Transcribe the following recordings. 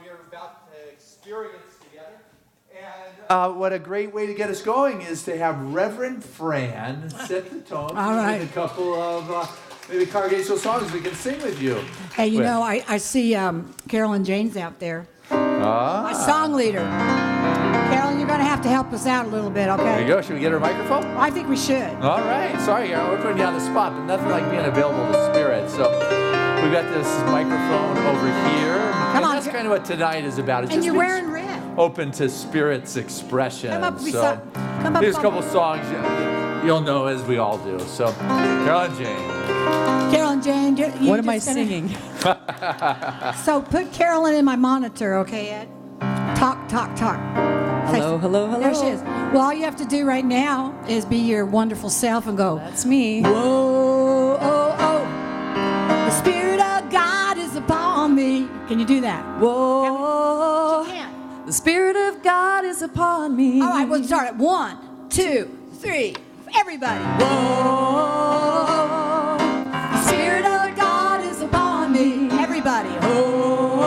we are about to experience together. And what a great way to get us going is to have Reverend Fran set the tone with a couple of maybe congregational songs we can sing with you. Hey, you know, I see Carolyn Jane's out there. My song leader. Carolyn, you're going to have to help us out a little bit, okay? There you go. Should we get her microphone? I think we should. All right. Sorry, we're putting you on the spot, but nothing like being available to Spirit. So we've got this microphone over here. Come on. That's kind of what tonight is about. It's And just you're wearing red. Open to Spirit's expression. Come up, so here's a couple songs you'll know as we all do. So Carolyn Jane. Carolyn Jane, what am I singing? So put Carolyn in my monitor, okay, Ed? Talk, talk, talk. Hello, hello, hello. There she is. Well, all you have to do right now is be your wonderful self and go, that's me. Whoa, oh, oh. The Spirit of God is upon me. Can you do that? Whoa. She can. The Spirit of God is upon me. All right, we'll start at 1, 2, 3. Everybody. Whoa. The Spirit of God is upon me. Everybody. Whoa.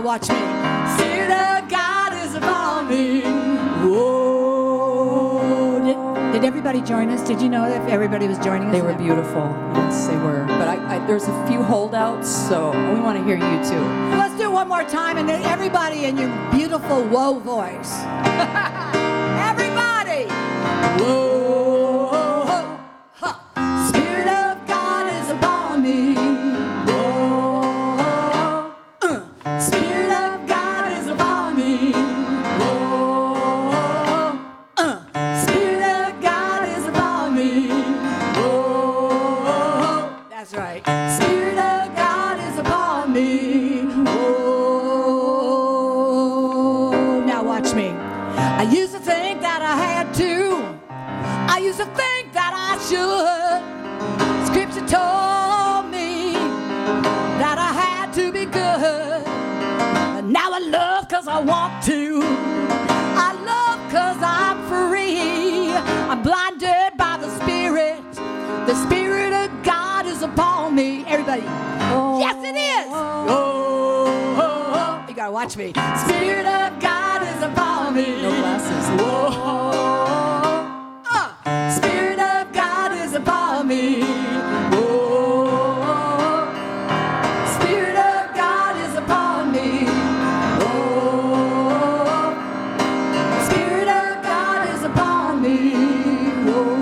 Watch me. Spirit of God is upon me. Whoa. Did everybody join us? Did you know that everybody was joining us? They were beautiful. Yes, they were. But there's a few holdouts, so we want to hear you too. Let's do it one more time, and then everybody in your beautiful whoa voice. Everybody. Whoa. Huh. Spirit of God is upon me. I used to think that I had to. I used to think that I should. Scripture told me that I had to be good. But now I love cause I want to. I love cause I'm free. I'm blinded by the Spirit. The Spirit of God is upon me. Everybody. Oh. Yes, it is. Oh. You gotta watch me. Spirit of God is upon me. No glasses. Whoa. Spirit of God is upon me. Whoa. Spirit of God is upon me. Whoa. Spirit of God is upon me. Whoa.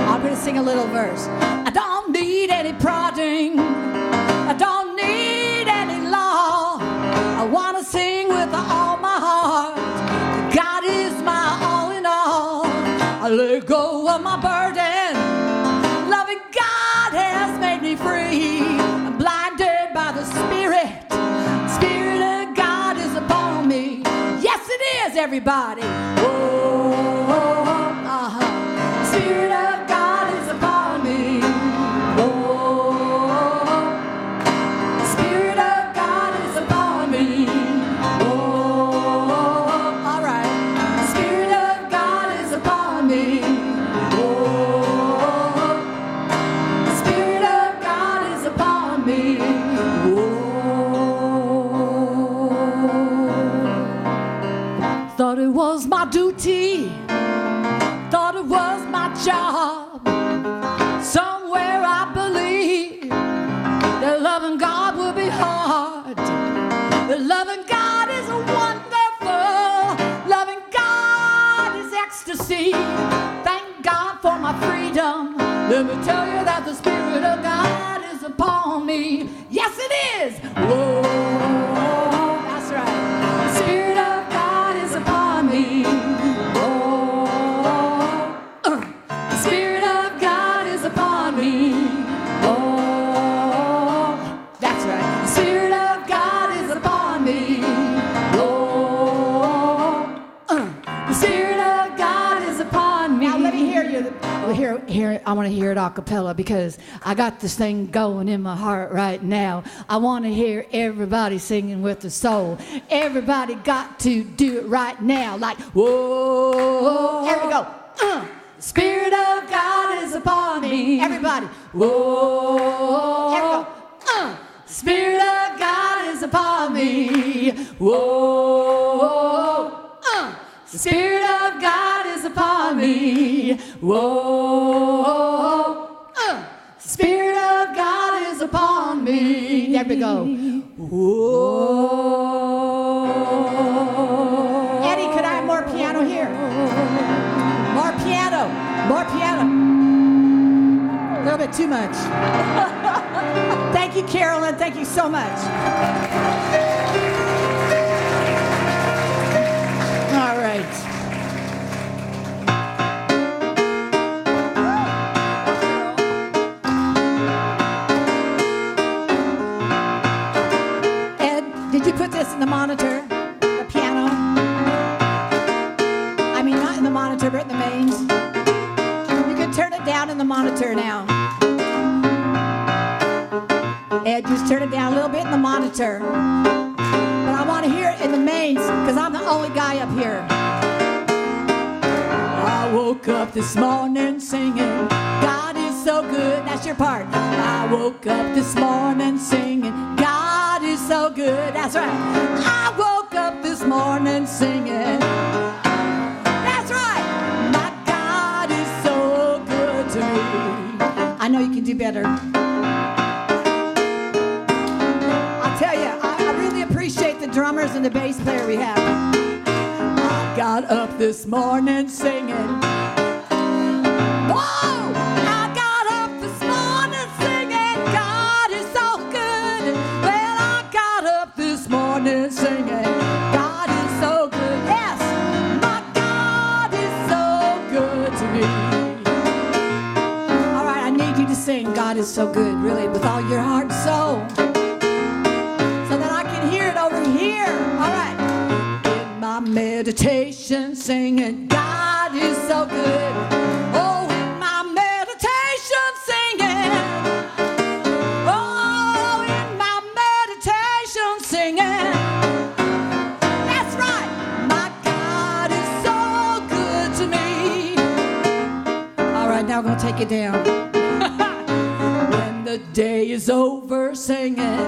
I'm going to sing a little verse. I don't need any prodding. I don't need any law. I want to sing with all my heart. God is my all in all. I let go of my burden. Loving God has made me free. I'm blinded by the Spirit. Spirit of God is upon me. Yes, it is, everybody. Whoa, Spirit of God is upon me. Thought it was my duty, thought it was my job. Somewhere I believe that loving God will be hard. That loving God is wonderful. Loving God is ecstasy. Thank God for my freedom. Let me tell you that the Spirit of God is upon me. Yes, it is. Whoa, that's right. The Spirit of God is upon me. Whoa, the Spirit of God is upon me. Whoa, that's right. The Spirit of God is upon me. Whoa, the Spirit of God is upon me. Now let me hear you. I want to hear it a cappella because I got this thing going in my heart right now. I want to hear everybody singing with the soul. Everybody got to do it right now. Like, whoa. Here we go. Spirit of God is upon me. Everybody. Whoa. Here we go. Spirit of God is upon me. Whoa. The Spirit of God is upon me. Whoa. The Spirit of God is upon me. There we go. Whoa. Eddie, could I have more piano here? More piano. More piano. A little bit too much. Thank you, Carolyn. Thank you so much. All right. Ed, did you put this in the monitor? The piano? I mean, not in the monitor, but in the mains. You can turn it down in the monitor now. Ed, just turn it down a little bit in the monitor. But I want to hear it in the mains because I'm the only guy up here. I woke up this morning singing, God is so good. That's your part. I woke up this morning singing, God is so good. That's right. I woke up this morning singing. That's right. My God is so good to me. I know you can do better. Appreciate the drummers and the bass player we have. I got up this morning singing. Whoa! I got up this morning singing. God is so good. Well, I got up this morning singing. God is so good. Yes, my God is so good to me. All right, I need you to sing God is so good, really, with all your heart and soul. Meditation singing, God is so good. Oh, in my meditation singing. Oh, in my meditation singing. That's right, my God is so good to me. All right, now I'm going to take it down. When the day is over singing.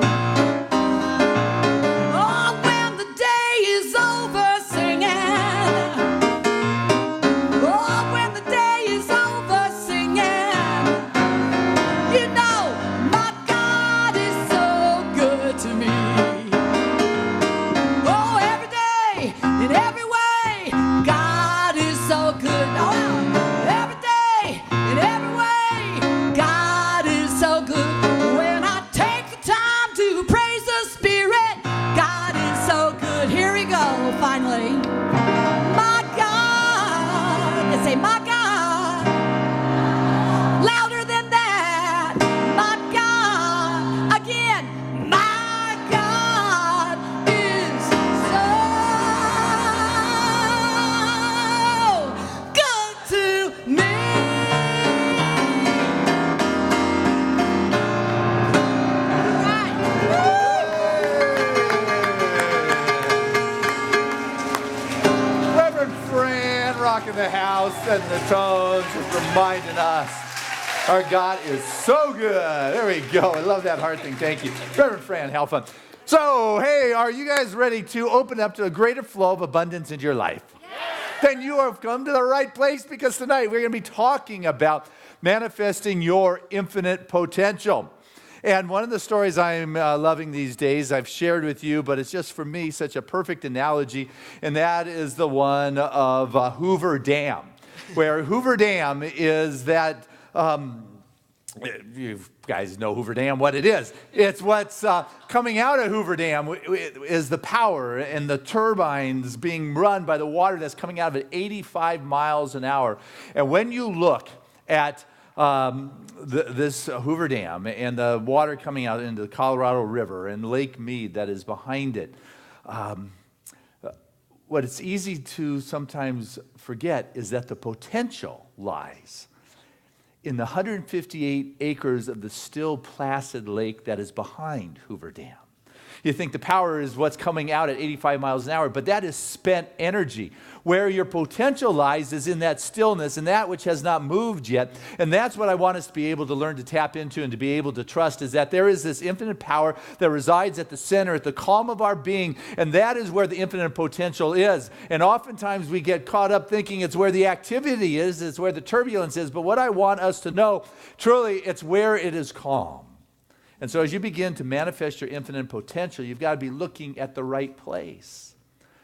The house and the tones, just reminding us our God is so good. There we go. I love that heart thing. Thank you. Reverend Fran, how fun. So, hey, are you guys ready to open up to a greater flow of abundance into your life? Yes. Then you have come to the right place because tonight we're going to be talking about manifesting your infinite potential. And one of the stories I'm loving these days, I've shared with you, but it's just for me such a perfect analogy, and that is the one of Hoover Dam, where Hoover Dam is that, you guys know Hoover Dam, what it is. It's what's coming out of Hoover Dam is the power and the turbines being run by the water that's coming out of it 85 miles an hour. And when you look at this Hoover Dam and the water coming out into the Colorado River and Lake Mead that is behind it, what it's easy to sometimes forget is that the potential lies in the 158 acres of the still placid lake that is behind Hoover Dam. You think the power is what's coming out at 85 miles an hour, but that is spent energy. Where your potential lies is in that stillness and that which has not moved yet. And that's what I want us to be able to learn to tap into and to be able to trust, is that there is this infinite power that resides at the center, at the calm of our being, and that is where the infinite potential is. And oftentimes we get caught up thinking it's where the activity is, it's where the turbulence is, but what I want us to know, truly, it's where it is calm. And so as you begin to manifest your infinite potential, you've got to be looking at the right place.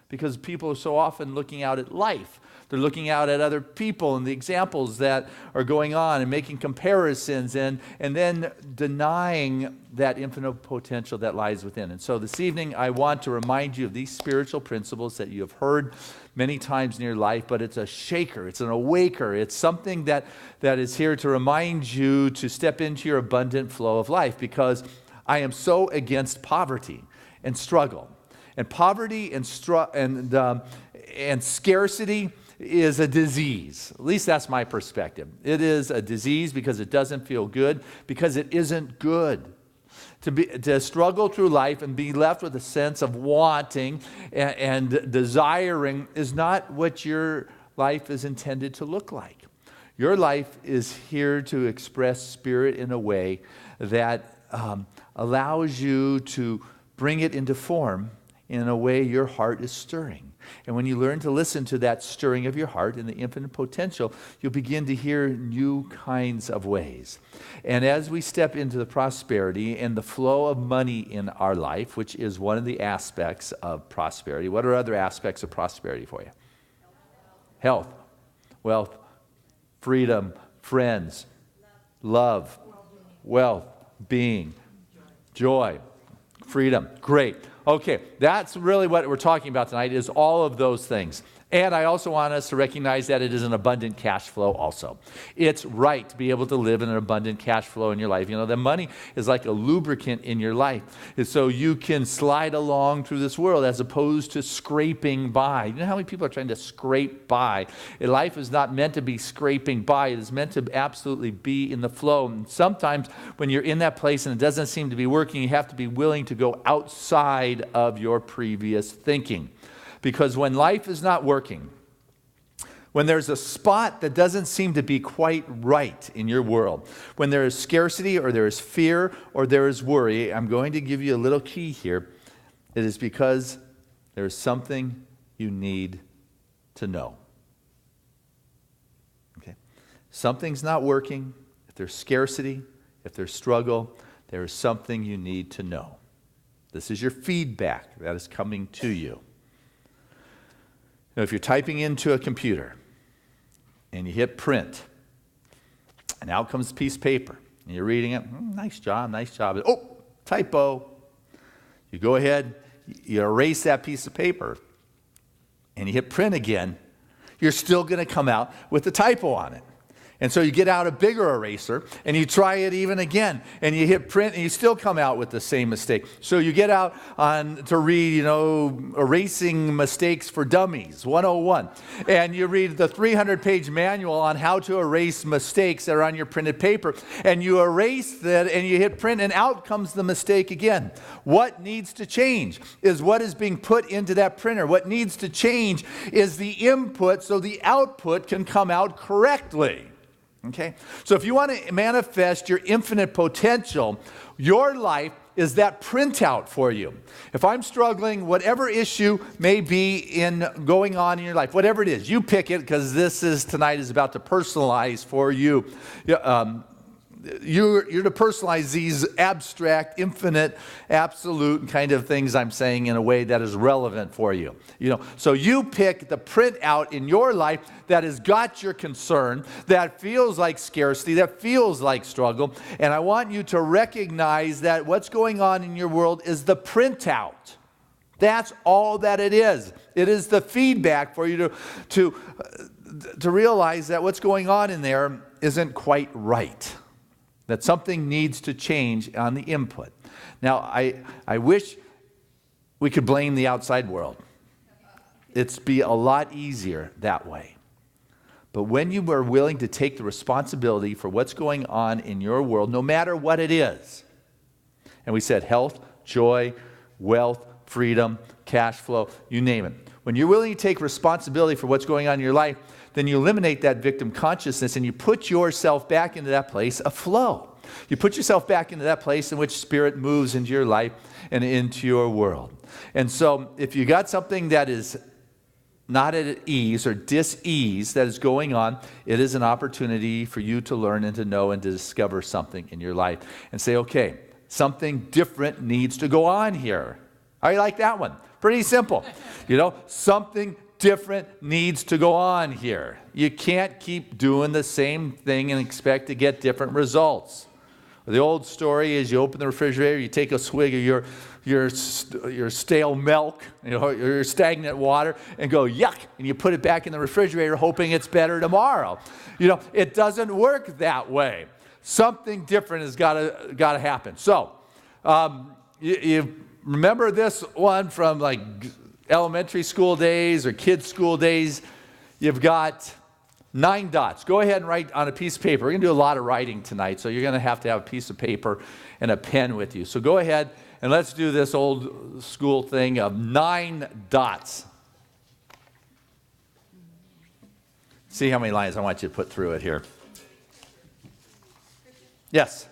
Because people are so often looking out at life. They're looking out at other people and the examples that are going on and making comparisons and then denying that infinite potential that lies within. And so this evening, I want to remind you of these spiritual principles that you have heard many times in your life, but it's a shaker, it's an awaker, it's something that is here to remind you to step into your abundant flow of life, because I am so against poverty and struggle. And poverty and scarcity is a disease. At least that's my perspective. It is a disease because it doesn't feel good, because it isn't good. To struggle through life and be left with a sense of wanting and desiring is not what your life is intended to look like. Your life is here to express spirit in a way that allows you to bring it into form in a way your heart is stirring. And when you learn to listen to that stirring of your heart and the infinite potential, you'll begin to hear new kinds of ways. And as we step into the prosperity and the flow of money in our life, which is one of the aspects of prosperity, what are other aspects of prosperity for you? Health, wealth, freedom, friends, love, wealth, being, joy, freedom. Great. Okay, that's really what we're talking about tonight, is all of those things. And I also want us to recognize that it is an abundant cash flow also. It's right to be able to live in an abundant cash flow in your life. You know, the money is like a lubricant in your life. And so you can slide along through this world as opposed to scraping by. You know how many people are trying to scrape by? Life is not meant to be scraping by. It is meant to absolutely be in the flow. And sometimes when you're in that place and it doesn't seem to be working, you have to be willing to go outside of your previous thinking. Because when life is not working, when there's a spot that doesn't seem to be quite right in your world, when there is scarcity or there is fear or there is worry, I'm going to give you a little key here. It is because there is something you need to know. Okay? Something's not working. If there's scarcity, if there's struggle, there is something you need to know. This is your feedback that is coming to you. Now, if you're typing into a computer and you hit print, and out comes a piece of paper, and you're reading it, nice job, nice job. Oh, typo. You go ahead, you erase that piece of paper, and you hit print again, you're still going to come out with a typo on it. And so you get out a bigger eraser and you try it even again and you hit print and you still come out with the same mistake. So you get out to read, Erasing Mistakes for Dummies 101. And you read the 300-page manual on how to erase mistakes that are on your printed paper. And you erase that and you hit print and out comes the mistake again. What needs to change is what is being put into that printer. What needs to change is the input so the output can come out correctly. Okay? So if you want to manifest your infinite potential, your life is that printout for you. If I'm struggling, whatever issue may be going on in your life, whatever it is, you pick it, because tonight is about to personalize for you. You're to personalize these abstract, infinite, absolute kind of things I'm saying in a way that is relevant for you. So you pick the printout in your life that has got your concern, that feels like scarcity, that feels like struggle, and I want you to recognize that what's going on in your world is the printout. That's all that it is. It is the feedback for you to realize that what's going on in there isn't quite right. That something needs to change on the input. Now, I wish we could blame the outside world. It'd be a lot easier that way. But when you are willing to take the responsibility for what's going on in your world, no matter what it is, and we said health, joy, wealth, freedom, cash flow, you name it. When you're willing to take responsibility for what's going on in your life, then you eliminate that victim consciousness and you put yourself back into that place of flow. You put yourself back into that place in which Spirit moves into your life and into your world. And so if you got something that is not at ease or dis-ease that is going on, it is an opportunity for you to learn and to know and to discover something in your life and say, okay, something different needs to go on here. How do you like that one? Pretty simple. Something different needs to go on here. You can't keep doing the same thing and expect to get different results. The old story is you open the refrigerator, you take a swig of your stale milk, your stagnant water, and go, yuck, and you put it back in the refrigerator hoping it's better tomorrow. It doesn't work that way. Something different has got to happen. So, you remember this one from like elementary school days or kids' school days? You've got 9 dots. Go ahead and write on a piece of paper. We're going to do a lot of writing tonight, so you're going to have a piece of paper and a pen with you. So go ahead and let's do this old school thing of 9 dots. See how many lines I want you to put through it here. Yes?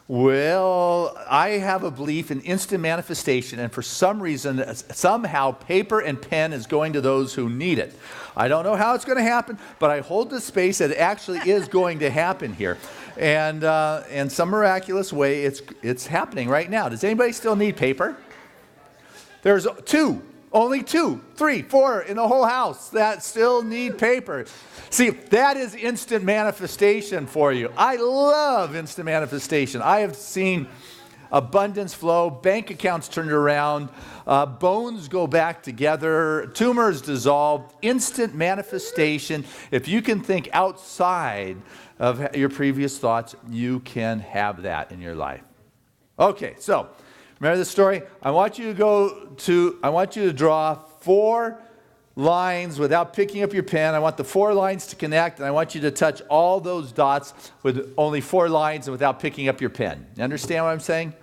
Well, I have a belief in instant manifestation, and for some reason, somehow paper and pen is going to those who need it. I don't know how it's going to happen, but I hold the space that it actually is going to happen here. And in some miraculous way, it's happening right now. Does anybody still need paper? There's 2. Only 2, 3, 4 in the whole house that still need paper. See, that is instant manifestation for you. I love instant manifestation. I have seen abundance flow, bank accounts turned around, bones go back together, tumors dissolve, instant manifestation. If you can think outside of your previous thoughts, you can have that in your life. Okay, so remember the story? I want you to draw 4 lines without picking up your pen. I want the 4 lines to connect, and I want you to touch all those dots with only 4 lines and without picking up your pen. You understand what I'm saying?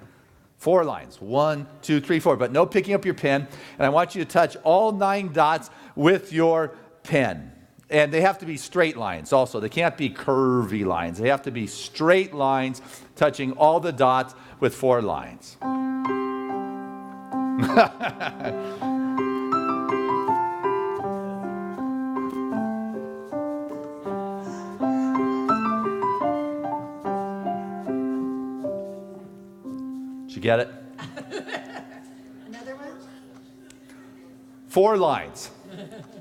4 lines. 1, 2, 3, 4. But no picking up your pen. And I want you to touch all 9 dots with your pen. And they have to be straight lines also. They can't be curvy lines. They have to be straight lines touching all the dots with 4 lines. Did you get it? Another one? 4 lines.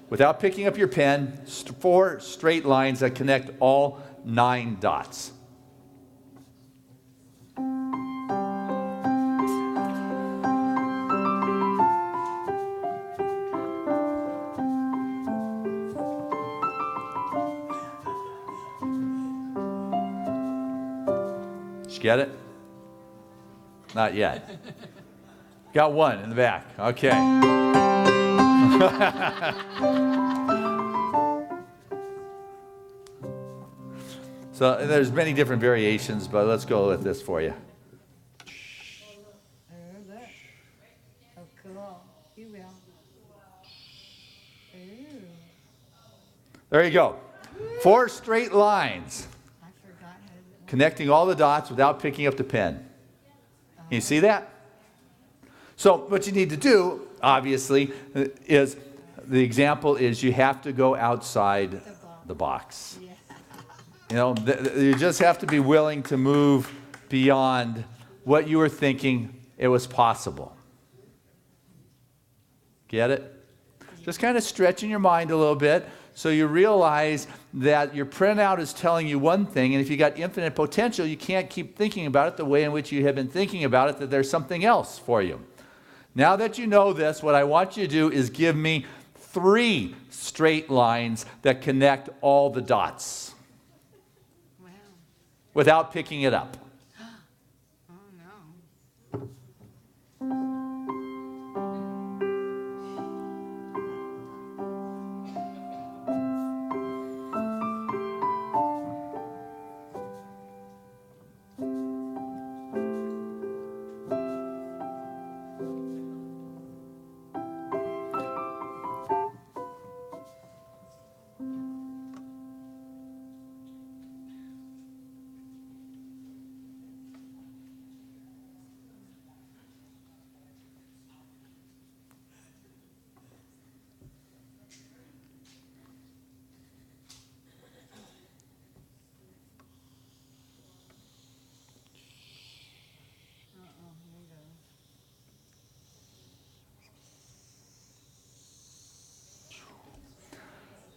Without picking up your pen, 4 straight lines that connect all 9 dots. Did you get it? Not yet. Got 1 in the back. Okay. So there's many different variations, but let's go with this for you. Oh, cool. You will. Ooh. There you go. 4 straight lines I forgot how to do it. connecting all the dots without picking up the pen. Can you see that? So what you need to do, obviously, is the example is you have to go outside the box. Yeah. You just have to be willing to move beyond what you were thinking it was possible. Get it? Just kind of stretching your mind a little bit so you realize that your printout is telling you one thing, and if you got infinite potential, you can't keep thinking about it the way in which you have been thinking about it, that there's something else for you. Now that you know this, what I want you to do is give me 3 straight lines that connect all the dots. Wow. Without picking it up. Oh, no.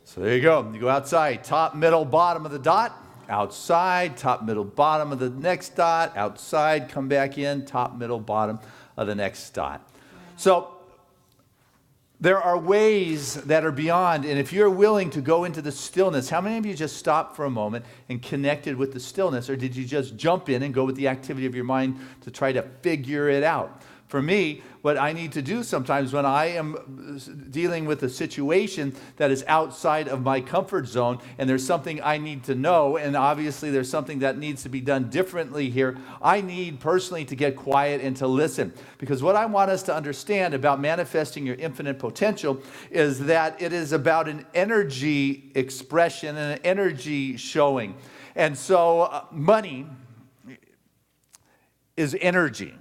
So there you go. You go outside, top, middle, bottom of the dot. Outside, top, middle, bottom of the next dot. Outside, come back in, top, middle, bottom of the next dot. So there are ways that are beyond, and if you're willing to go into the stillness, how many of you just stopped for a moment and connected with the stillness, or did you just jump in and go with the activity of your mind to try to figure it out? For me, what I need to do sometimes when I am dealing with a situation that is outside of my comfort zone and there's something I need to know, and obviously there's something that needs to be done differently here, I need personally to get quiet and to listen. Because what I want us to understand about manifesting your infinite potential is that it is about an energy expression and an energy showing. And so money is energy.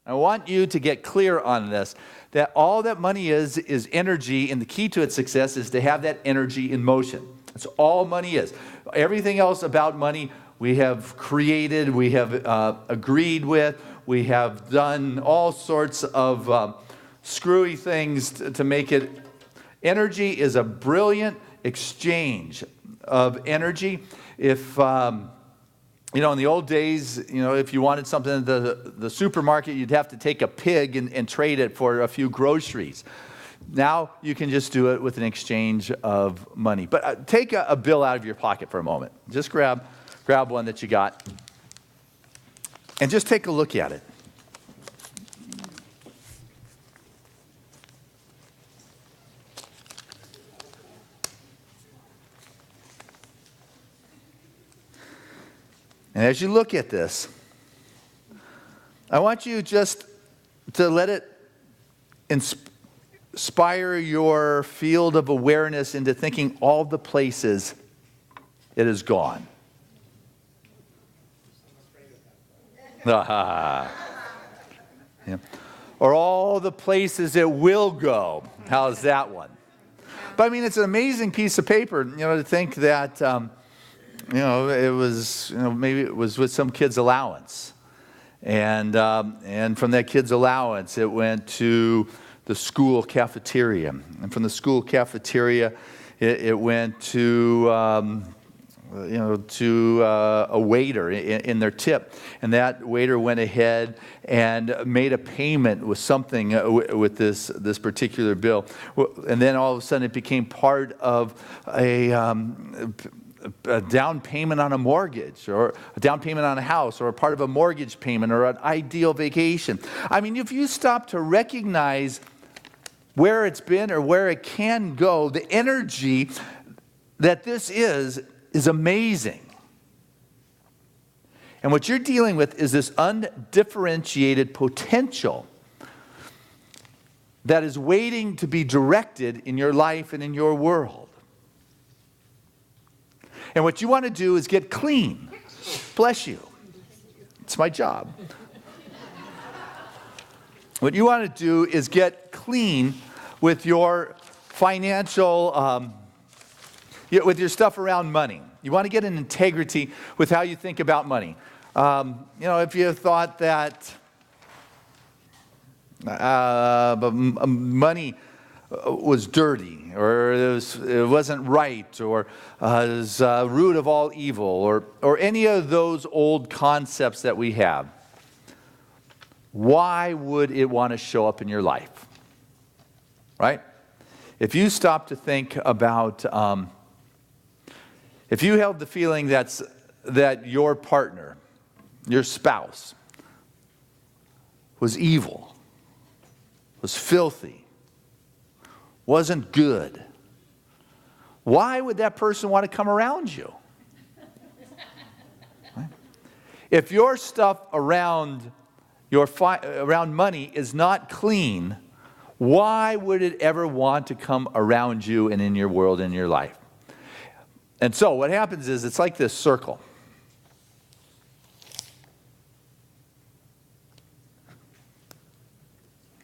I want you to get clear on this, that all that money is energy, and the key to its success is to have that energy in motion. That's all money is. Everything else about money we have created, we have agreed with, we have done all sorts of screwy things to make it. Energy is a brilliant exchange of energy. If in the old days, if you wanted something at the supermarket, you'd have to take a pig and trade it for a few groceries. Now you can just do it with an exchange of money. But take a bill out of your pocket for a moment. Just grab one that you got and just take a look at it. And as you look at this, I want you just to let it inspire your field of awareness into thinking all the places it has gone. Yeah. Or all the places it will go. How's that one? But it's an amazing piece of paper, to think that it was, maybe it was with some kid's allowance. And from that kid's allowance, it went to the school cafeteria. And from the school cafeteria, it went to a waiter in their tip. And that waiter went ahead and made a payment with something with this particular bill. And then all of a sudden it became part of a down payment on a mortgage, or a down payment on a house, or a part of a mortgage payment, or an ideal vacation. If you stop to recognize where it's been or where it can go, the energy that this is amazing. And what you're dealing with is this undifferentiated potential that is waiting to be directed in your life and in your world. And what you want to do is get clean. Bless you. It's my job. What you want to do is get clean with your financial, with your stuff around money. You want to get an integrity with how you think about money. If you thought that money was dirty, or it wasn't right, or is root of all evil, or any of those old concepts that we have, why would it want to show up in your life? Right? If you stop to think about, if you held the feeling that your partner, your spouse, was evil, was filthy, wasn't good, why would that person want to come around you? Right? If your stuff around money is not clean, why would it ever want to come around you and in your world and in your life? And so what happens is it's like this circle.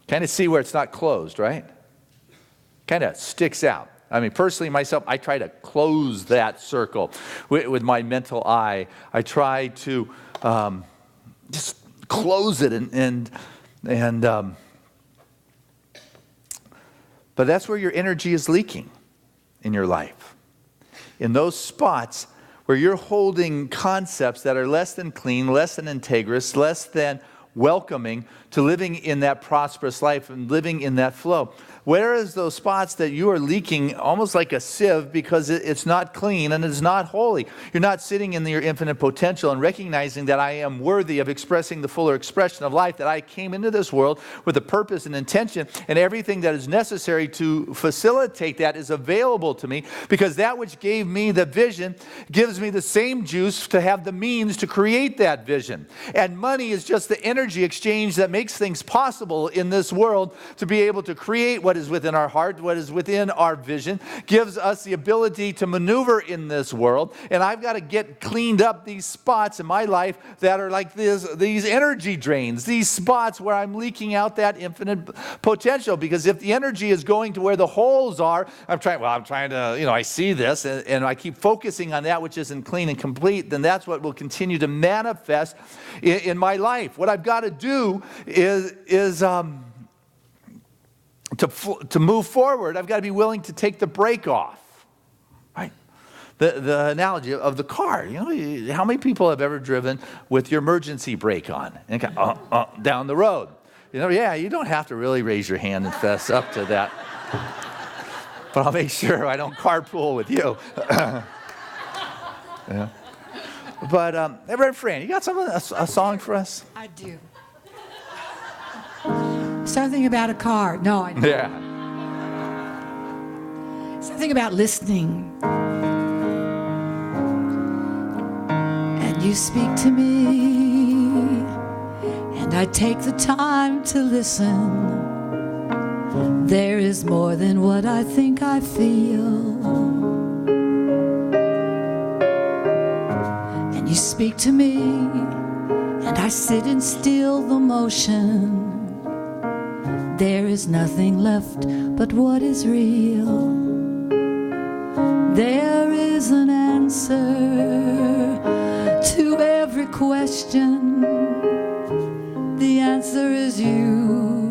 Kind of see where it's not closed, right? Kind of sticks out. Personally, myself, I try to close that circle with my mental eye. I try to just close it, but that's where your energy is leaking in your life. in those spots where you're holding concepts that are less than clean, less than integrous, less than welcoming to living in that prosperous life and living in that flow. Where is those spots that you are leaking almost like a sieve because it's not clean and it's not holy? You're not sitting in your infinite potential and recognizing that I am worthy of expressing the fuller expression of life, that I came into this world with a purpose and intention, and everything that is necessary to facilitate that is available to me, because that which gave me the vision gives me the same juice to have the means to create that vision. And money is just the energy exchange that makes things possible in this world to be able to create what is within our heart, what is within our vision, gives us the ability to maneuver in this world. And I've got to get cleaned up these spots in my life that are like these energy drains, these spots where I'm leaking out that infinite potential. Because if the energy is going to where the holes are, I'm trying to, I see this and I keep focusing on that which isn't clean and complete, then that's what will continue to manifest in my life. What I've got to do is to move forward, I've got to be willing to take the brake off, right? The analogy of the car, how many people have ever driven with your emergency brake on and down the road? You don't have to really raise your hand and fess up to that. But I'll make sure I don't carpool with you. Yeah. But, Reverend Fran, you got a song for us? I do. Something about a car. No, I don't. Yeah. Something about listening. And you speak to me, and I take the time to listen. There is more than what I think I feel. And you speak to me, and I sit and still the motion. There is nothing left but what is real. There is an answer to every question. The answer is you.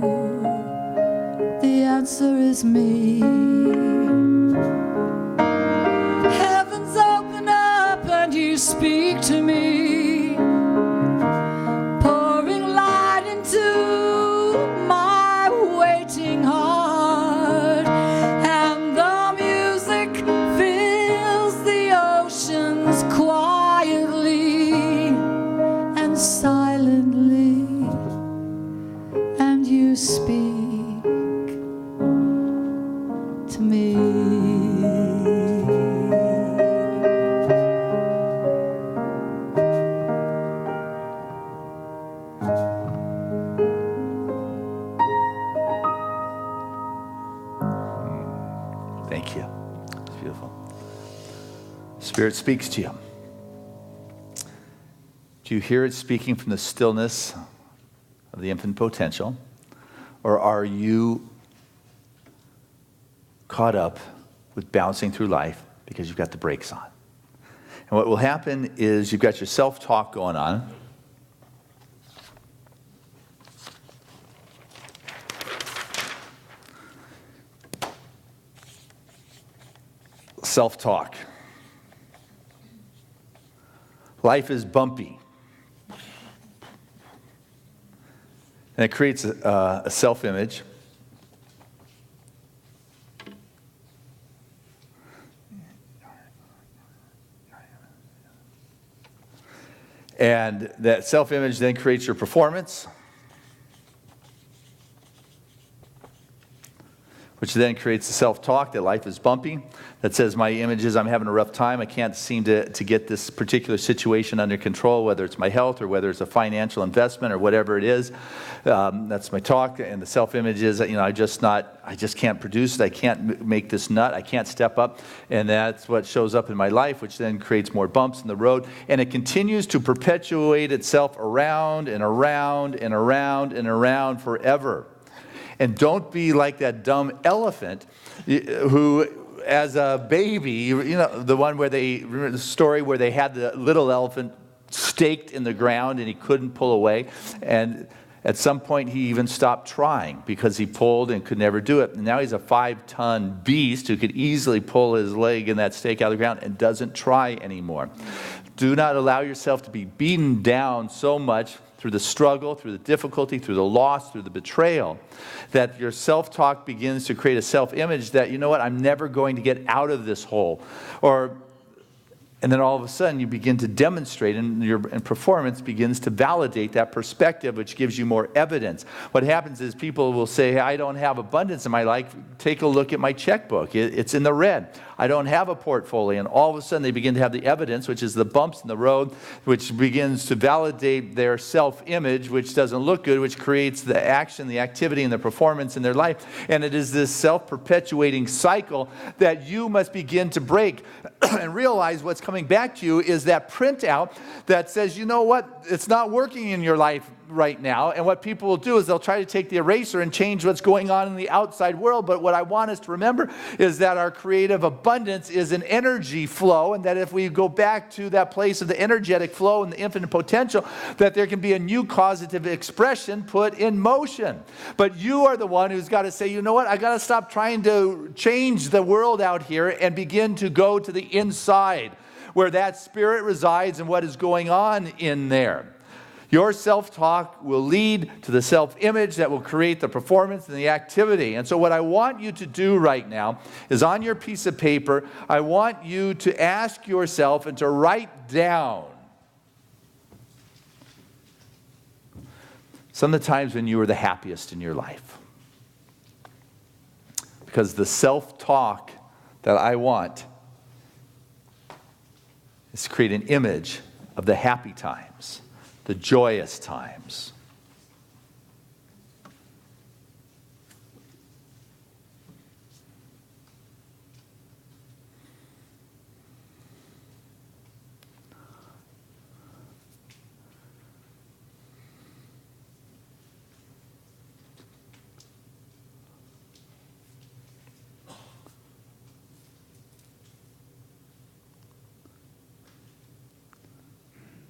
The answer is me. Heavens open up and you speak to me, pouring light into my waiting heart, and the music fills the oceans quietly and silently, and you speak to me. Thank you. It's beautiful. Spirit speaks to you. Do you hear it speaking from the stillness of the infinite potential? Or are you caught up with bouncing through life because you've got the brakes on? And what will happen is you've got your self-talk going on. Self-talk. Life is bumpy. And it creates a self-image. And that self-image then creates your performance, which then creates the self-talk that life is bumpy, that says my image is I'm having a rough time, I can't seem to get this particular situation under control, whether it's my health or whether it's a financial investment or whatever it is. That's my talk. And the self-image is, I just can't produce it, I can't make this nut, I can't step up. And that's what shows up in my life, which then creates more bumps in the road. And it continues to perpetuate itself around and around and around and around forever. And don't be like that dumb elephant who, as a baby, the one where remember the story where they had the little elephant staked in the ground and he couldn't pull away. And At some point, he even stopped trying because he pulled and could never do it. And now he's a 5-ton beast who could easily pull his leg in that stake out of the ground and doesn't try anymore. Do not allow yourself to be beaten down so much through the struggle, through the difficulty, through the loss, through the betrayal, that your self-talk begins to create a self-image that, you know what, I'm never going to get out of this hole. And then all of a sudden you begin to demonstrate, and your performance begins to validate that perspective, which gives you more evidence. What happens is people will say, hey, I don't have abundance in my life. Take a look at my checkbook. It's in the red. I don't have a portfolio. And all of a sudden they begin to have the evidence, which is the bumps in the road, which begins to validate their self-image, which doesn't look good, which creates the action, the activity, and the performance in their life. And it is this self-perpetuating cycle that you must begin to break and realize what's coming back to you is that printout that says, you know what, it's not working in your life right now. And what people will do is they'll try to take the eraser and change what's going on in the outside world. But what I want us to remember is that our creative abundance is an energy flow, and that if we go back to that place of the energetic flow and the infinite potential, that there can be a new causative expression put in motion. But you are the one who's got to say, you know what, I got to stop trying to change the world out here and begin to go to the inside where that spirit resides and what is going on in there. Your self-talk will lead to the self-image that will create the performance and the activity. And so what I want you to do right now is on your piece of paper, I want you to ask yourself and to write down some of the times when you were the happiest in your life. Because the self-talk that I want is to create an image of the happy times, the joyous times.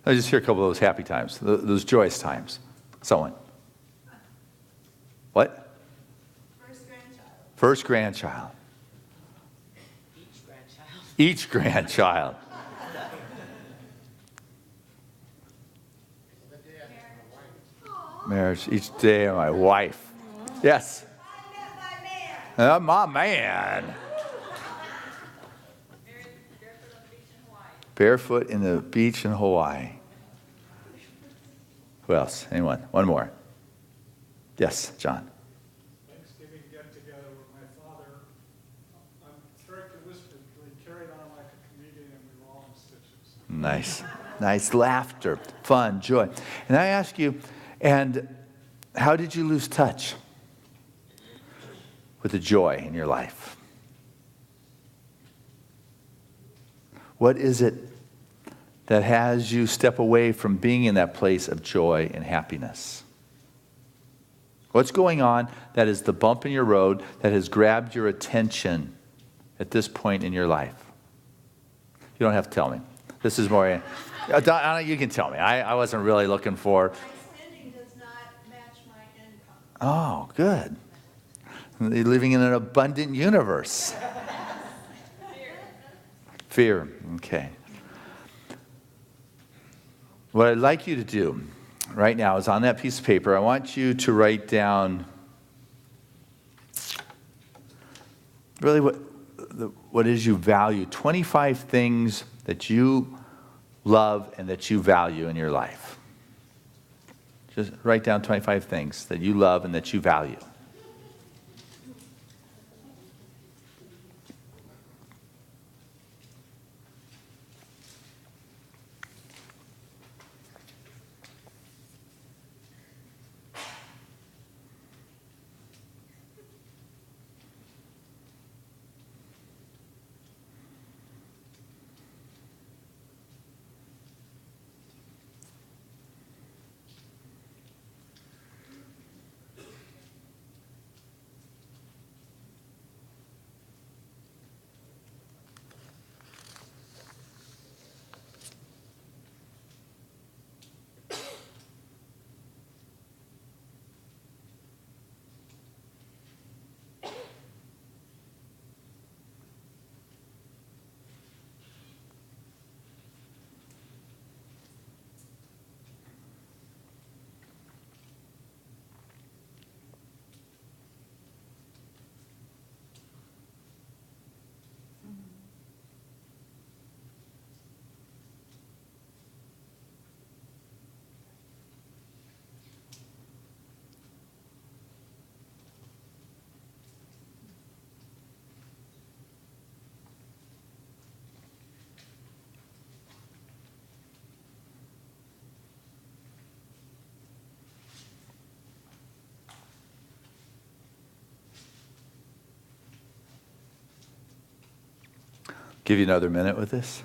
I just hear a couple of those happy times, those joyous times. Someone. What? First grandchild. First grandchild. Each grandchild. Each grandchild. Marriage, each day of my wife. Yes. I met my man. My man. Barefoot in the beach in Hawaii. Who else? Anyone? One more. Yes, John. Thanksgiving get-together with my father. I'm characteristically carried on like a comedian, and we were all in stitches. Nice. Nice laughter, fun, joy. And I ask you, and how did you lose touch with the joy in your life? What is it that has you step away from being in that place of joy and happiness? What's going on that is the bump in your road that has grabbed your attention at this point in your life? You don't have to tell me. This is more, Donna, you can tell me. I wasn't really looking for. My spending does not match my income. Oh, good. You're living in an abundant universe. Fear. Okay. What I'd like you to do right now is on that piece of paper, I want you to write down really what is you value, 25 things that you love and that you value in your life. Just write down 25 things that you love and that you value. Give you another minute with this.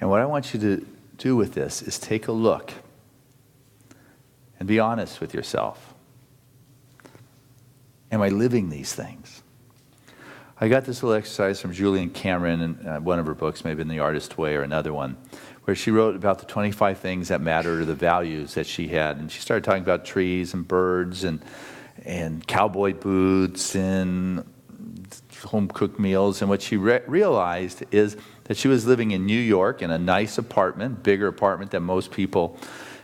And what I want you to do with this is take a look and be honest with yourself. Am I living these things? I got this little exercise from Julian Cameron in one of her books, maybe in The Artist Way or another one, where she wrote about the 25 things that mattered or the values that she had. And she started talking about trees and birds and cowboy boots and home-cooked meals. And what she realized is that she was living in New York in a nice apartment, bigger apartment than most people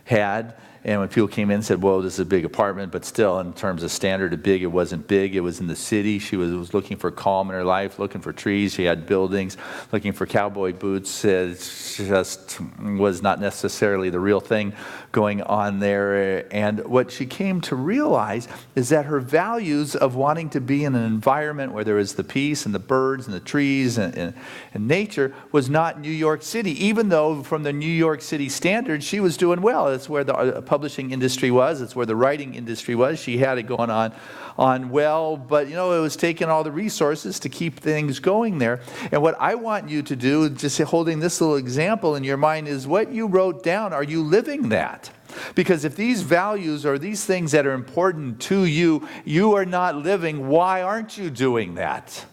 had. And when people came in and said, well, this is a big apartment, but still, in terms of standard of big, it wasn't big. It was in the city. She was looking for calm in her life, looking for trees. She had buildings, looking for cowboy boots. It just was not necessarily the real thing going on there. And what she came to realize is that her values of wanting to be in an environment where there was the peace and the birds and the trees and nature was not New York City, even though from the New York City standards, she was doing well. That's where the publishing industry was. It's where the writing industry was. She had it going on well, but it was taking all the resources to keep things going there. And what I want you to do, just holding this little example in your mind, is what you wrote down. Are you living that? Because if these values are these things that are important to you, you are not living. Why aren't you doing that?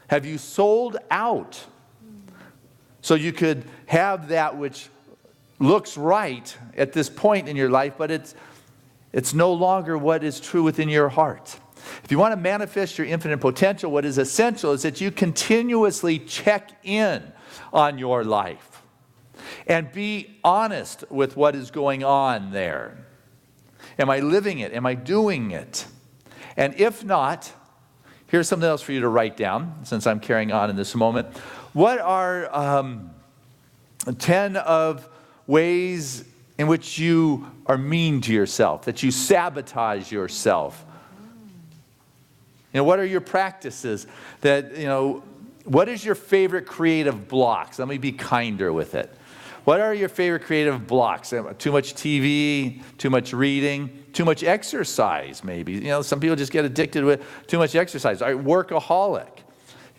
Have you sold out so you could have that which looks right at this point in your life, but it's no longer what is true within your heart? If you want to manifest your infinite potential, what is essential is that you continuously check in on your life and be honest with what is going on there. Am I living it? Am I doing it? And if not, here's something else for you to write down, since I'm carrying on in this moment. What are 10 of ways in which you are mean to yourself, that you sabotage yourself? What are your practices that, what is your favorite creative blocks? Let me be kinder with it. What are your favorite creative blocks? Too much TV, too much reading, too much exercise maybe. Some people just get addicted with too much exercise. Workaholic.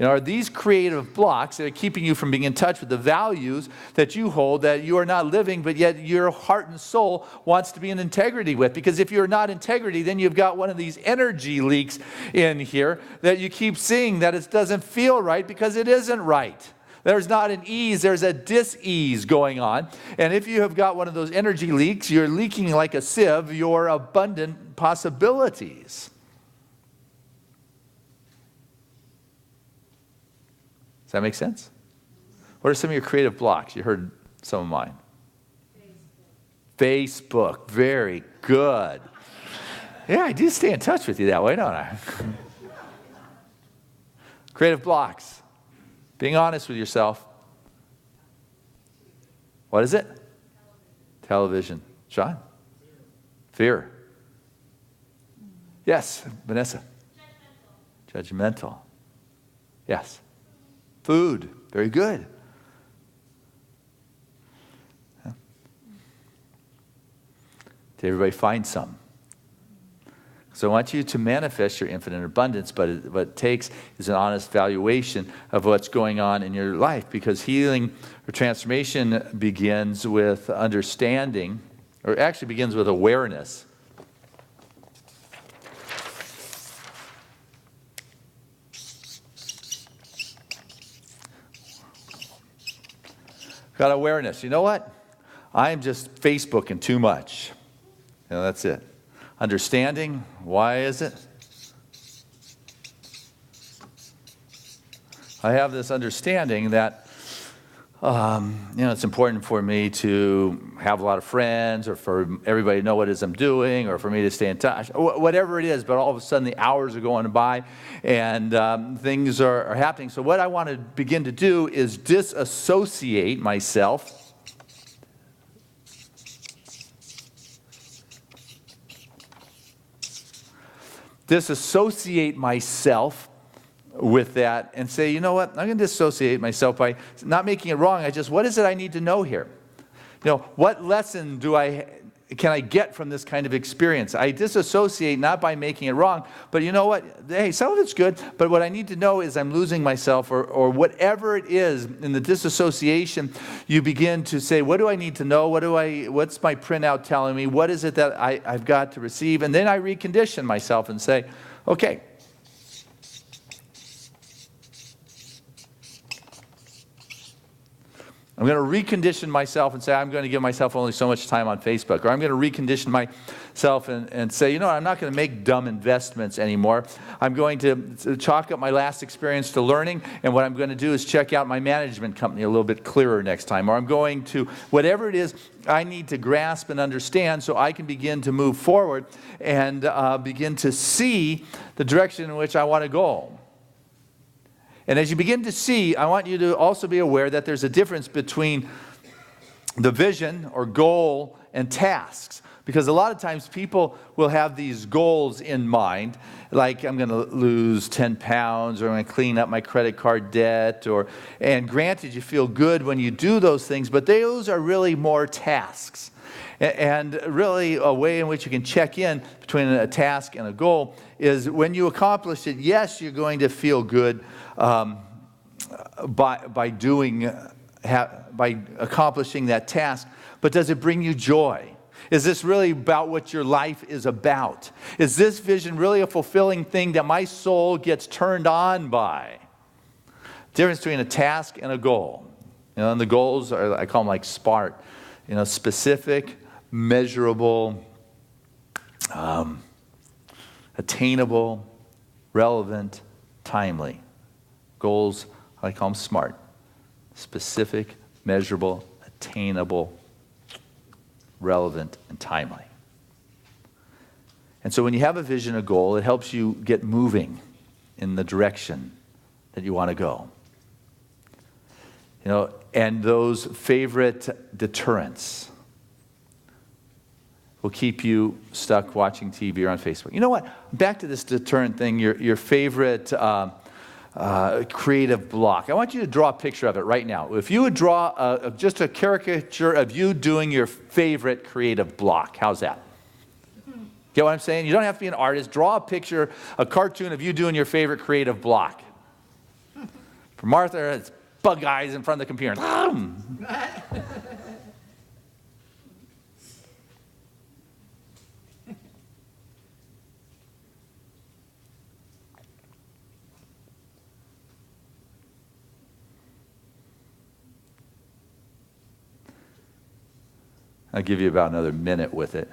Are these creative blocks that are keeping you from being in touch with the values that you hold, that you are not living, but yet your heart and soul wants to be in integrity with? Because if you're not integrity, then you've got one of these energy leaks in here that you keep seeing that it doesn't feel right because it isn't right. There's not an ease, there's a dis-ease going on. And if you have got one of those energy leaks, you're leaking like a sieve your abundant possibilities. Does that make sense? What are some of your creative blocks? You heard some of mine. Facebook. Very good. Yeah, I do stay in touch with you that way, don't I? Creative blocks. Being honest with yourself. What is it? Television. Sean? Fear. Yes, Vanessa. Judgmental. Yes. Food. Very good. Did everybody find some? So I want you to manifest your infinite abundance, but what it takes is an honest valuation of what's going on in your life, because healing or transformation begins with understanding, or actually begins with awareness. Got awareness. You know what? I'm just Facebooking too much. That's it. Understanding, why is it? I have this understanding that it's important for me to have a lot of friends, or for everybody to know what it is I'm doing, or for me to stay in touch, whatever it is. But all of a sudden the hours are going by and things are happening. So what I want to begin to do is disassociate myself with that and say, you know what, I'm going to dissociate myself by not making it wrong. What is it I need to know here? What lesson can I get from this kind of experience? I disassociate not by making it wrong, but you know what? Hey, some of it's good, but what I need to know is I'm losing myself, or whatever it is. In the disassociation, you begin to say, what do I need to know? What's my printout telling me? What is it that I've got to receive? And then I recondition myself and say, okay, I'm going to recondition myself and say, I'm going to give myself only so much time on Facebook. Or I'm going to recondition myself and say, you know what, I'm not going to make dumb investments anymore. I'm going to chalk up my last experience to learning, and what I'm going to do is check out my management company a little bit clearer next time. Or I'm going to, whatever it is, I need to grasp and understand so I can begin to move forward and begin to see the direction in which I want to go. And as you begin to see, I want you to also be aware that there's a difference between the vision or goal and tasks. Because a lot of times people will have these goals in mind, like I'm going to lose 10 pounds, or I'm going to clean up my credit card debt, and granted, you feel good when you do those things, but those are really more tasks. And really a way in which you can check in between a task and a goal is when you accomplish it, yes, you're going to feel good by accomplishing that task, but does it bring you joy? Is this really about what your life is about? Is this vision really a fulfilling thing that my soul gets turned on by? Difference between a task and a goal. And the goals are, I call them like SMART. Specific, measurable, attainable, relevant, timely. Goals, I call them SMART. Specific, measurable, attainable, relevant, and timely. And so when you have a vision, a goal, it helps you get moving in the direction that you want to go. And those favorite deterrents will keep you stuck watching TV or on Facebook. You know what? Back to this deterrent thing, your favorite creative block. I want you to draw a picture of it right now. If you would draw just a caricature of you doing your favorite creative block, how's that? Get what I'm saying? You don't have to be an artist. Draw a picture, a cartoon of you doing your favorite creative block. For Martha, it's bug eyes in front of the computer. I'll give you about another minute with it,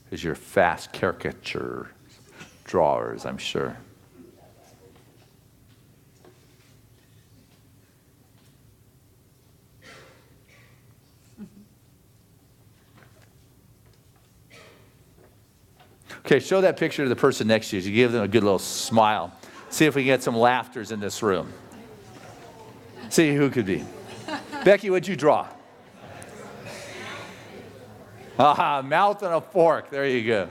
because you're fast caricature drawers, I'm sure. Okay, show that picture to the person next to you. You give them a good little smile. See if we can get some laughters in this room. See who could be. Becky, what'd you draw? Aha, mouth and a fork. There you go.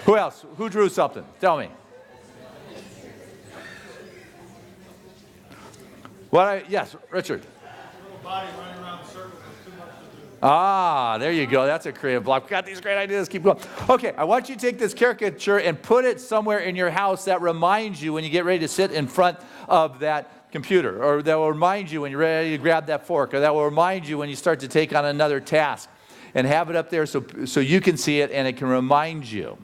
Who else? Who drew something? Tell me. Yes, Richard. Little body running around the circle with too much to do. Ah, there you go. That's a creative block. We've got these great ideas. Keep going. Okay, I want you to take this caricature and put it somewhere in your house that reminds you when you get ready to sit in front of that computer, or that will remind you when you're ready to grab that fork, or that will remind you when you start to take on another task. And have it up there so you can see it, and it can remind you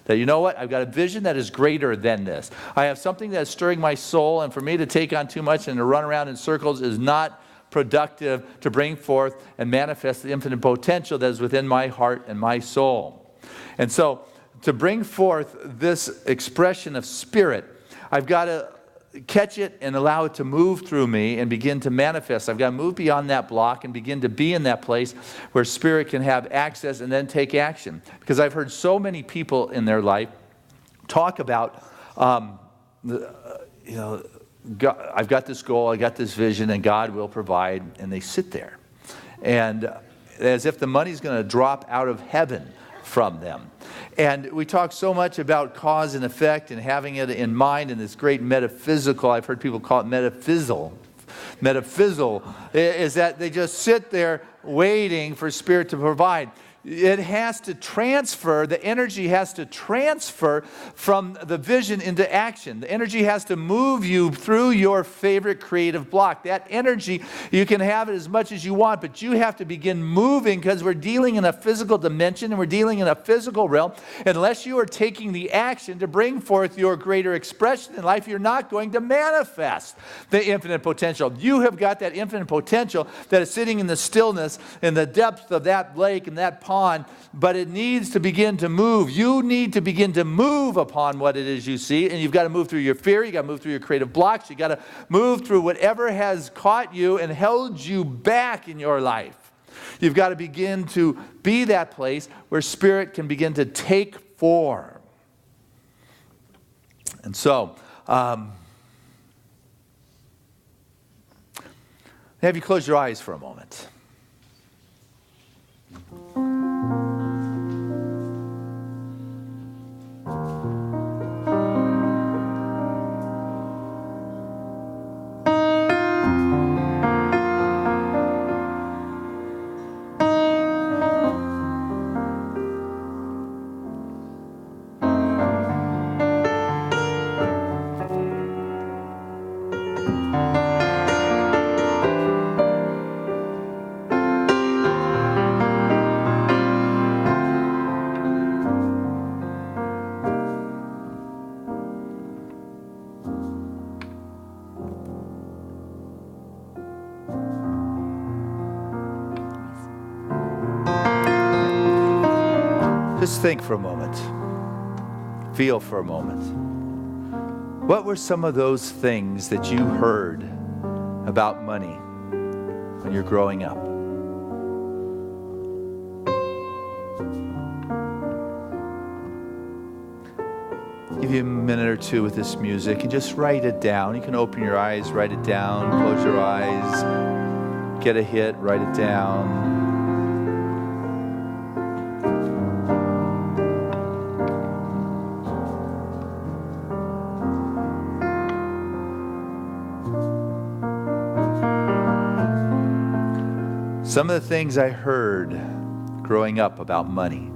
that, you know what, I've got a vision that is greater than this. I have something that's stirring my soul, and for me to take on too much and to run around in circles is not productive to bring forth and manifest the infinite potential that is within my heart and my soul. And so to bring forth this expression of spirit, I've got to catch it and allow it to move through me and begin to manifest. I've got to move beyond that block and begin to be in that place where Spirit can have access and then take action. Because I've heard so many people in their life talk about, God, I've got this goal, I got this vision, and God will provide, and they sit there. And as if the money's going to drop out of heaven from them. And we talk so much about cause and effect and having it in mind and this great metaphysical, I've heard people call it metaphysical, is that they just sit there waiting for Spirit to provide. It has to transfer, the energy has to transfer from the vision into action. The energy has to move you through your favorite creative block. That energy, you can have it as much as you want, but you have to begin moving because we're dealing in a physical dimension and we're dealing in a physical realm. Unless you are taking the action to bring forth your greater expression in life, you're not going to manifest the infinite potential. You have got that infinite potential that is sitting in the stillness, in the depth of that lake and that pond, but it needs to begin to move. You need to begin to move upon what it is you see, and you've got to move through your fear, you've got to move through your creative blocks, you've got to move through whatever has caught you and held you back in your life. You've got to begin to be that place where Spirit can begin to take form. And so, have you close your eyes for a moment. Just think for a moment. Feel for a moment. What were some of those things that you heard about money when you're growing up? Give you a minute or two with this music and just write it down. You can open your eyes, write it down, close your eyes, get a hit, write it down. Some of the things I heard growing up about money.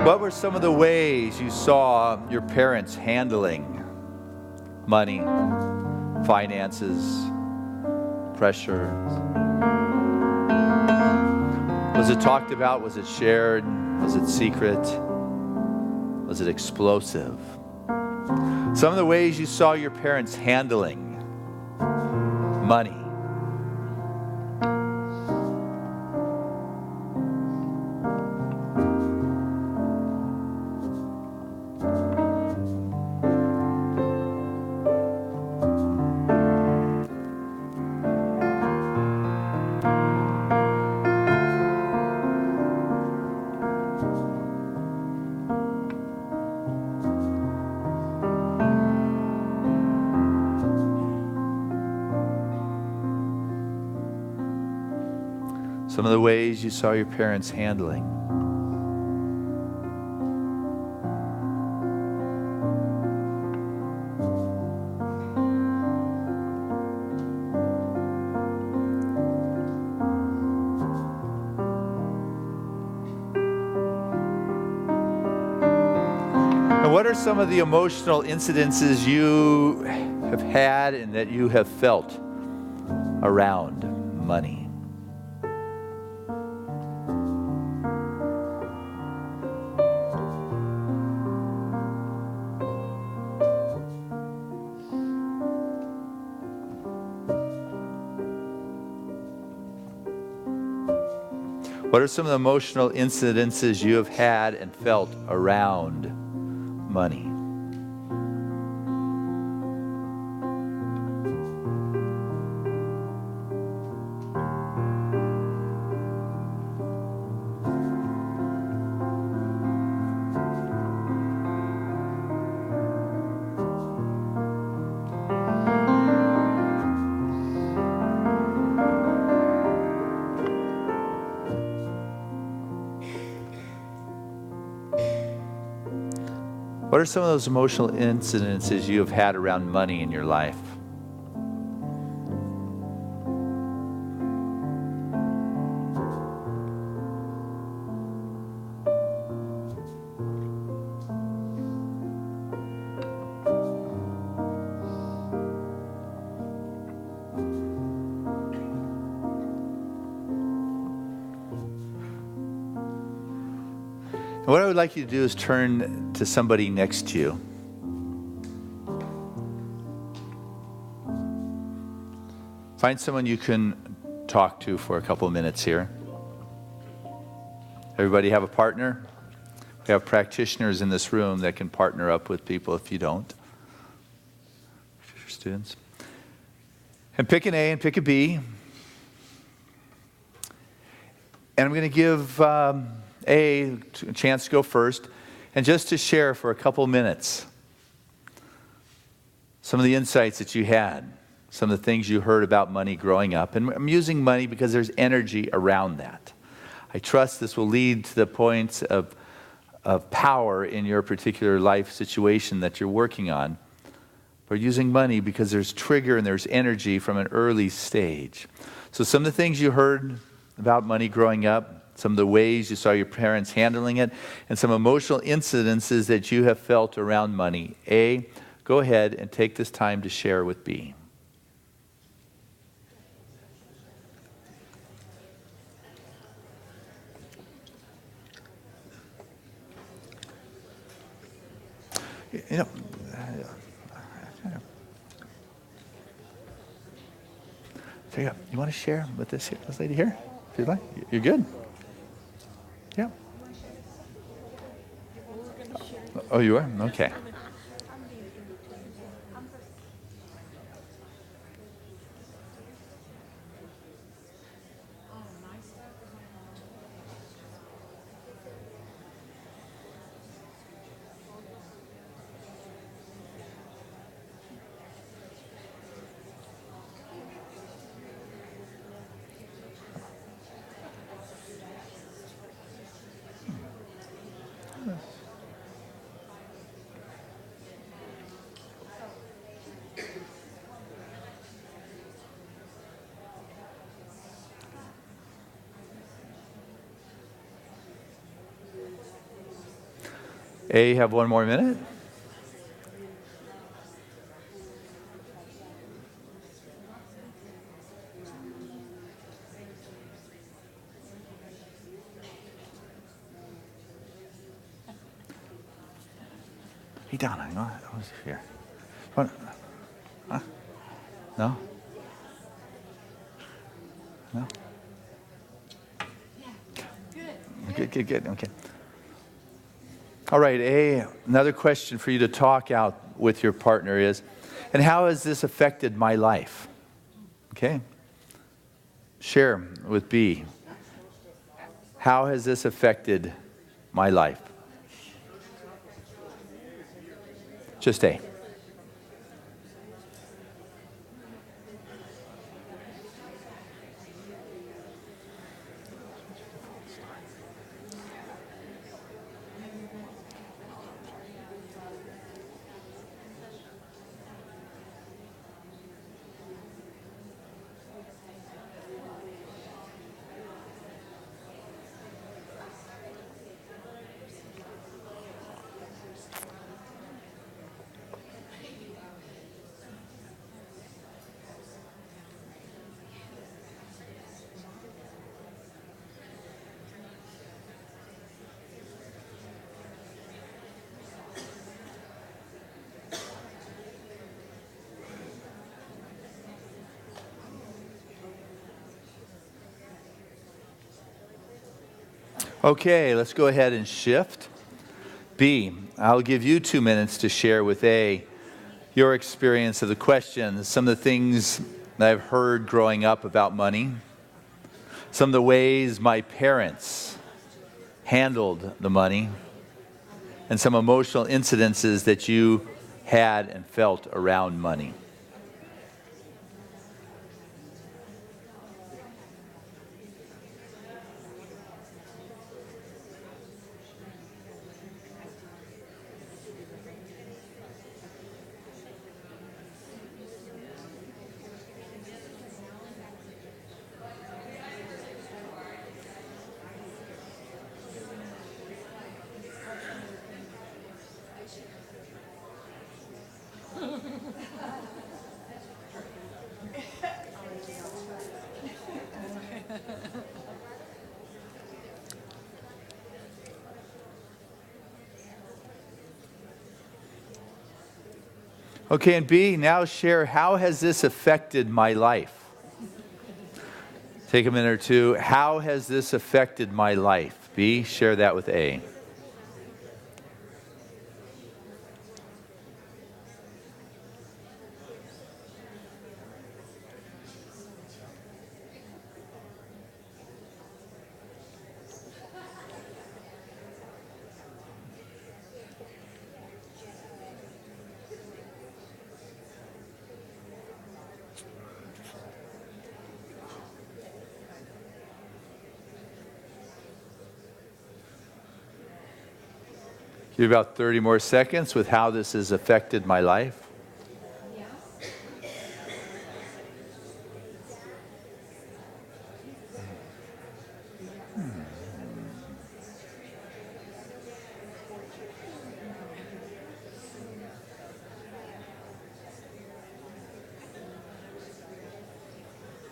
What were some of the ways you saw your parents handling money, finances, pressure? Was it talked about? Was it shared? Was it secret? Was it explosive? Some of the ways you saw your parents handling money. Some of the ways you saw your parents handling. And what are some of the emotional incidences you have had and that you have felt around money? What are some of the emotional incidences you have had and felt around money? What are some of those emotional incidences you have had around money in your life? What I would like you to do is turn to somebody next to you. Find someone you can talk to for a couple of minutes here. Everybody have a partner? We have practitioners in this room that can partner up with people if you don't. Students. And pick an A and pick a B. And I'm going to give a chance to go first, and just to share for a couple minutes some of the insights that you had, some of the things you heard about money growing up. And I'm using money because there's energy around that. I trust this will lead to the points of power in your particular life situation that you're working on. We're using money because there's trigger and there's energy from an early stage. So some of the things you heard about money growing up, some of the ways you saw your parents handling it, and some emotional incidences that you have felt around money. A, go ahead and take this time to share with B. You know, you want to share with this lady here, if you'd like? You're good. Yeah. Oh, you are? Okay. A, have one more minute. Hey, Donna, I was here. What? Huh? No? No? Good. Okay. All right, another question for you to talk out with your partner is, and how has this affected my life? Okay. Share with B. How has this affected my life? Just A. Okay, let's go ahead and shift. B, I'll give you 2 minutes to share with A your experience of the questions, some of the things that I've heard growing up about money, some of the ways my parents handled the money, and some emotional incidences that you had and felt around money. Okay, and B, now share, how has this affected my life? Take a minute or two. How has this affected my life? B, share that with A. Give you about 30 more seconds with how this has affected my life.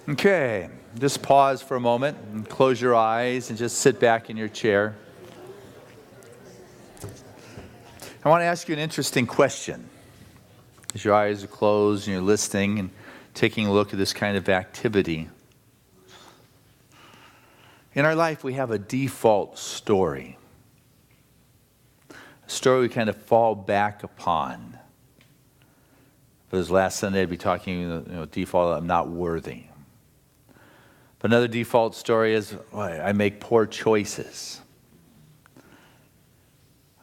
Okay, just pause for a moment and close your eyes and just sit back in your chair. I want to ask you an interesting question. As your eyes are closed and you're listening and taking a look at this kind of activity. In our life, we have a default story. A story we kind of fall back upon. If it was last Sunday, I'd be talking, default, I'm not worthy. But another default story is, I make poor choices.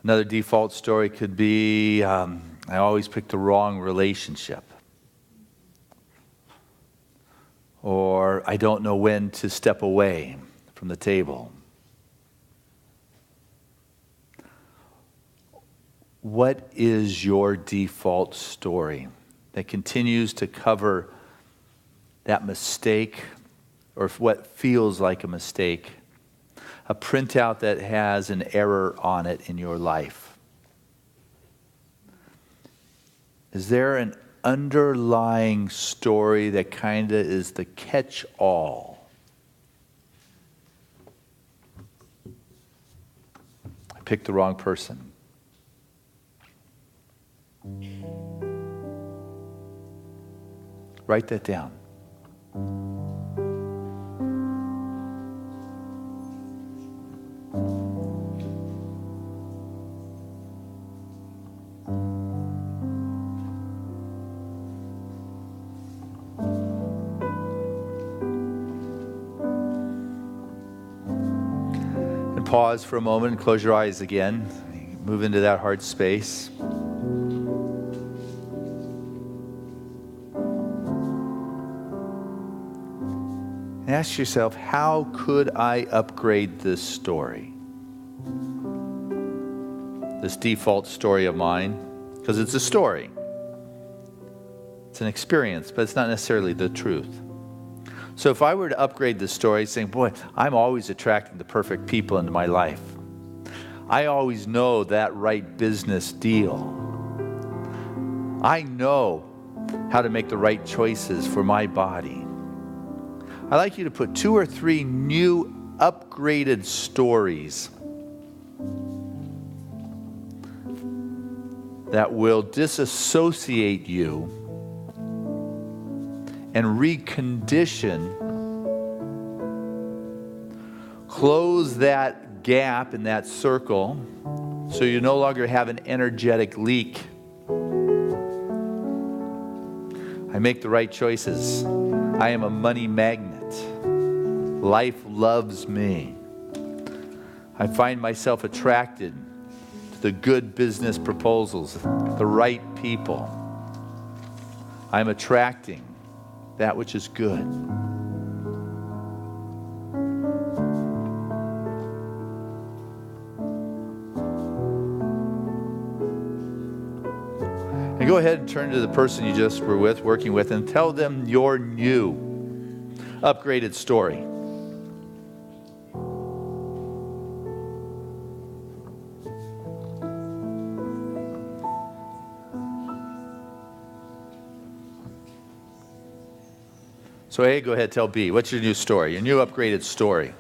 Another default story could be, I always pick the wrong relationship. Or I don't know when to step away from the table. What is your default story that continues to cover that mistake or what feels like a mistake? A printout that has an error on it in your life? Is there an underlying story that kind of is the catch-all? I picked the wrong person. Write that down. Pause for a moment and close your eyes again. Move into that heart space. And ask yourself, how could I upgrade this story? This default story of mine, because it's a story. It's an experience, but it's not necessarily the truth. So if I were to upgrade the story, saying, boy, I'm always attracting the perfect people into my life. I always know that right business deal. I know how to make the right choices for my body. I'd like you to put 2 or 3 new upgraded stories that will disassociate you and recondition, close that gap in that circle so you no longer have an energetic leak. I make the right choices. I am a money magnet. Life loves me. I find myself attracted to the good business proposals, the right people. I'm attracting that which is good. And go ahead and turn to the person you just were working with, and tell them your new, upgraded story. So A, go ahead, tell B. What's your new story, your new upgraded story?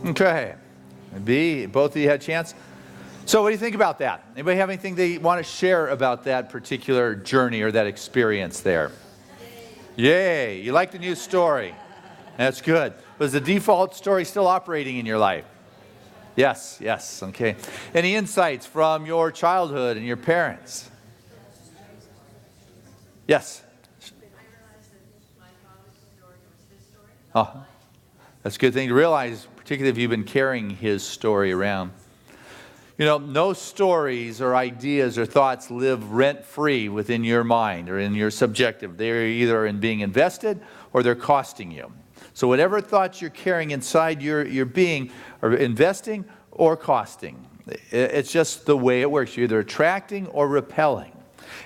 Okay. B, both of you had a chance. So what do you think about that? Anybody have anything they want to share about that particular journey or that experience there? Yay. You like the new story. That's good. Was the default story still operating in your life? Yes, yes. Okay. Any insights from your childhood and your parents? Yes. Oh, that's a good thing to realize, particularly if you've been carrying his story around. You know, no stories or ideas or thoughts live rent-free within your mind or in your subjective. They're either in being invested or they're costing you. So whatever thoughts you're carrying inside your being are investing or costing. It's just the way it works. You're either attracting or repelling.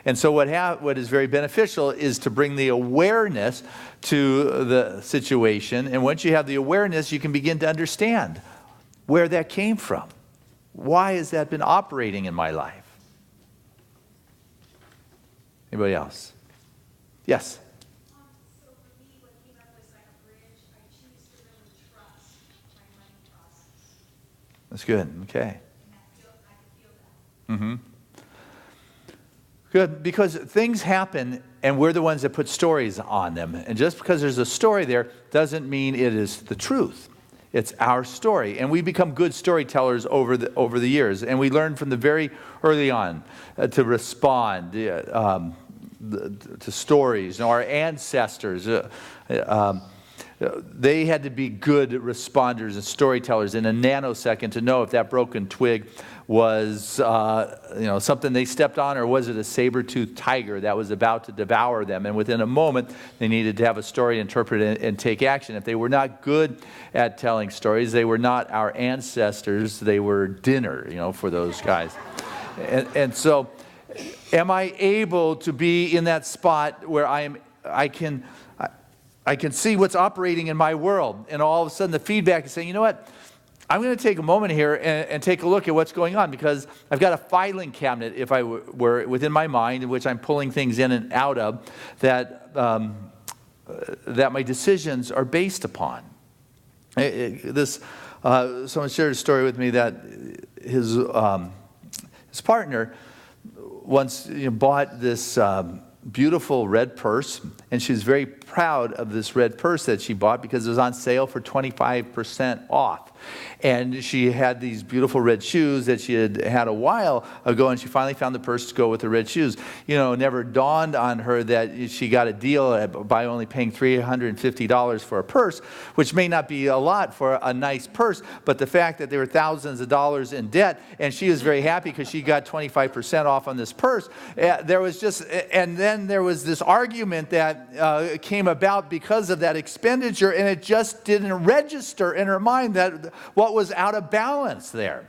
And so what is very beneficial is to bring the awareness to the situation. And once you have the awareness, you can begin to understand where that came from. Why has that been operating in my life? Anybody else? Yes? So for me, what came up was like a bridge. I choose to really trust my money process. That's good. Okay. And I can feel that. Mm-hmm. Good, because things happen and we're the ones that put stories on them. And just because there's a story there doesn't mean it is the truth. It's our story. And we become good storytellers over the years. And we learn from the very early on to respond to stories. You know, our ancestors, they had to be good responders and storytellers in a nanosecond to know if that broken twig was something they stepped on, or was it a saber-toothed tiger that was about to devour them. And within a moment, they needed to have a story interpreted and take action. If they were not good at telling stories, they were not our ancestors. They were dinner, for those guys. And so, am I able to be in that spot where I can see what's operating in my world, and all of a sudden the feedback is saying, you know what? I'm going to take a moment here and take a look at what's going on, because I've got a filing cabinet, if I were within my mind, in which I'm pulling things in and out of that my decisions are based upon. Someone shared a story with me that his partner once bought this beautiful red purse, and she was very proud of this red purse that she bought because it was on sale for 25% off. And she had these beautiful red shoes that she had a while ago, and she finally found the purse to go with the red shoes. Never dawned on her that she got a deal by only paying $350 for a purse, which may not be a lot for a nice purse, but the fact that there were thousands of dollars in debt, and she was very happy because she got 25% off on this purse. And then there was this argument that that came about because of that expenditure, and it just didn't register in her mind that what was out of balance there.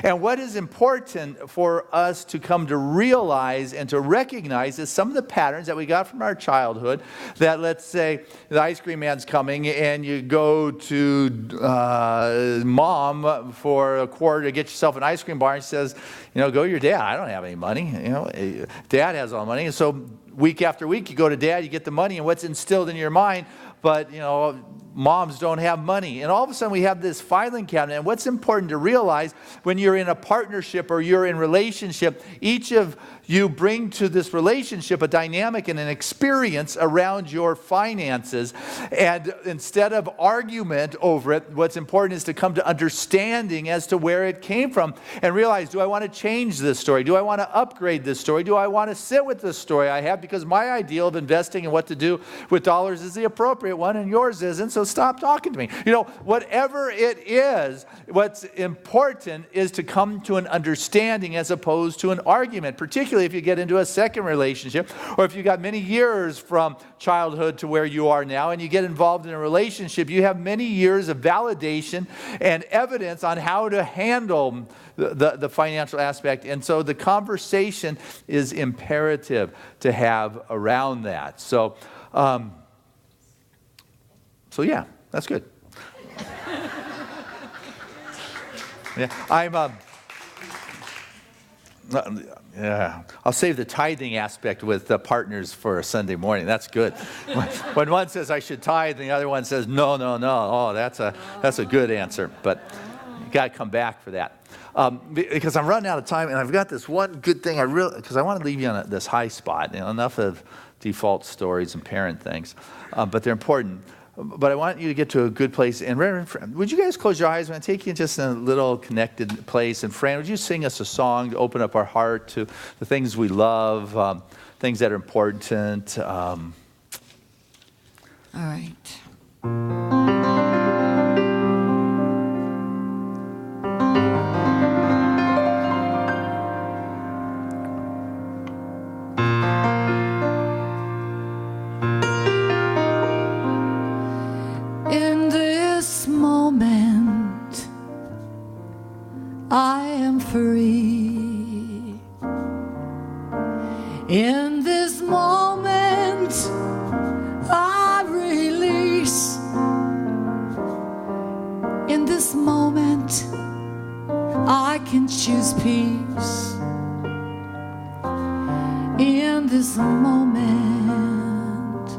And what is important for us to come to realize and to recognize is some of the patterns that we got from our childhood, that let's say the ice cream man's coming and you go to mom for a quarter to get yourself an ice cream bar, and she says, go to your dad. I don't have any money. Dad has all the money. And so week after week you go to dad, you get the money, and what's instilled in your mind, but moms don't have money. And all of a sudden we have this filing cabinet. And what's important to realize, when you're in a partnership or you're in relationship, each of you bring to this relationship a dynamic and an experience around your finances. And instead of argument over it, what's important is to come to understanding as to where it came from and realize, do I want to change this story? Do I want to upgrade this story? Do I want to sit with this story I have? Because my ideal of investing and what to do with dollars is the appropriate one and yours isn't, so stop talking to me. Whatever it is, what's important is to come to an understanding as opposed to an argument, particularly if you get into a second relationship, or if you got many years from childhood to where you are now and you get involved in a relationship, you have many years of validation and evidence on how to handle the financial aspect. And so the conversation is imperative to have around that. So yeah, that's good. Yeah, I'll save the tithing aspect with the partners for a Sunday morning. That's good. When one says I should tithe, and the other one says no. Oh, that's a good answer. But you got to come back for that. Because I'm running out of time, and I've got this one good thing. Because I want to leave you on this high spot. Enough of default stories and parent things, but they're important. But I want you to get to a good place. And Reverend, would you guys close your eyes? I'm going to take you just in a little connected place. And Fran, would you sing us a song to open up our heart to the things we love, things that are important? All right. I am free. In this moment, I release. In this moment, I can choose peace. In this moment,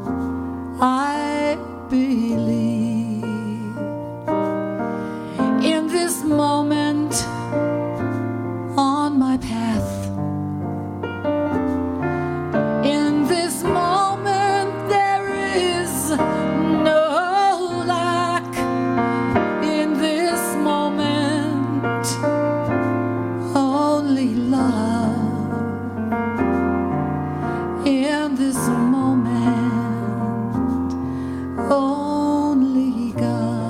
I believe. In this moment, on my path, in this moment there is no lack. In this moment, only love. In this moment, only God.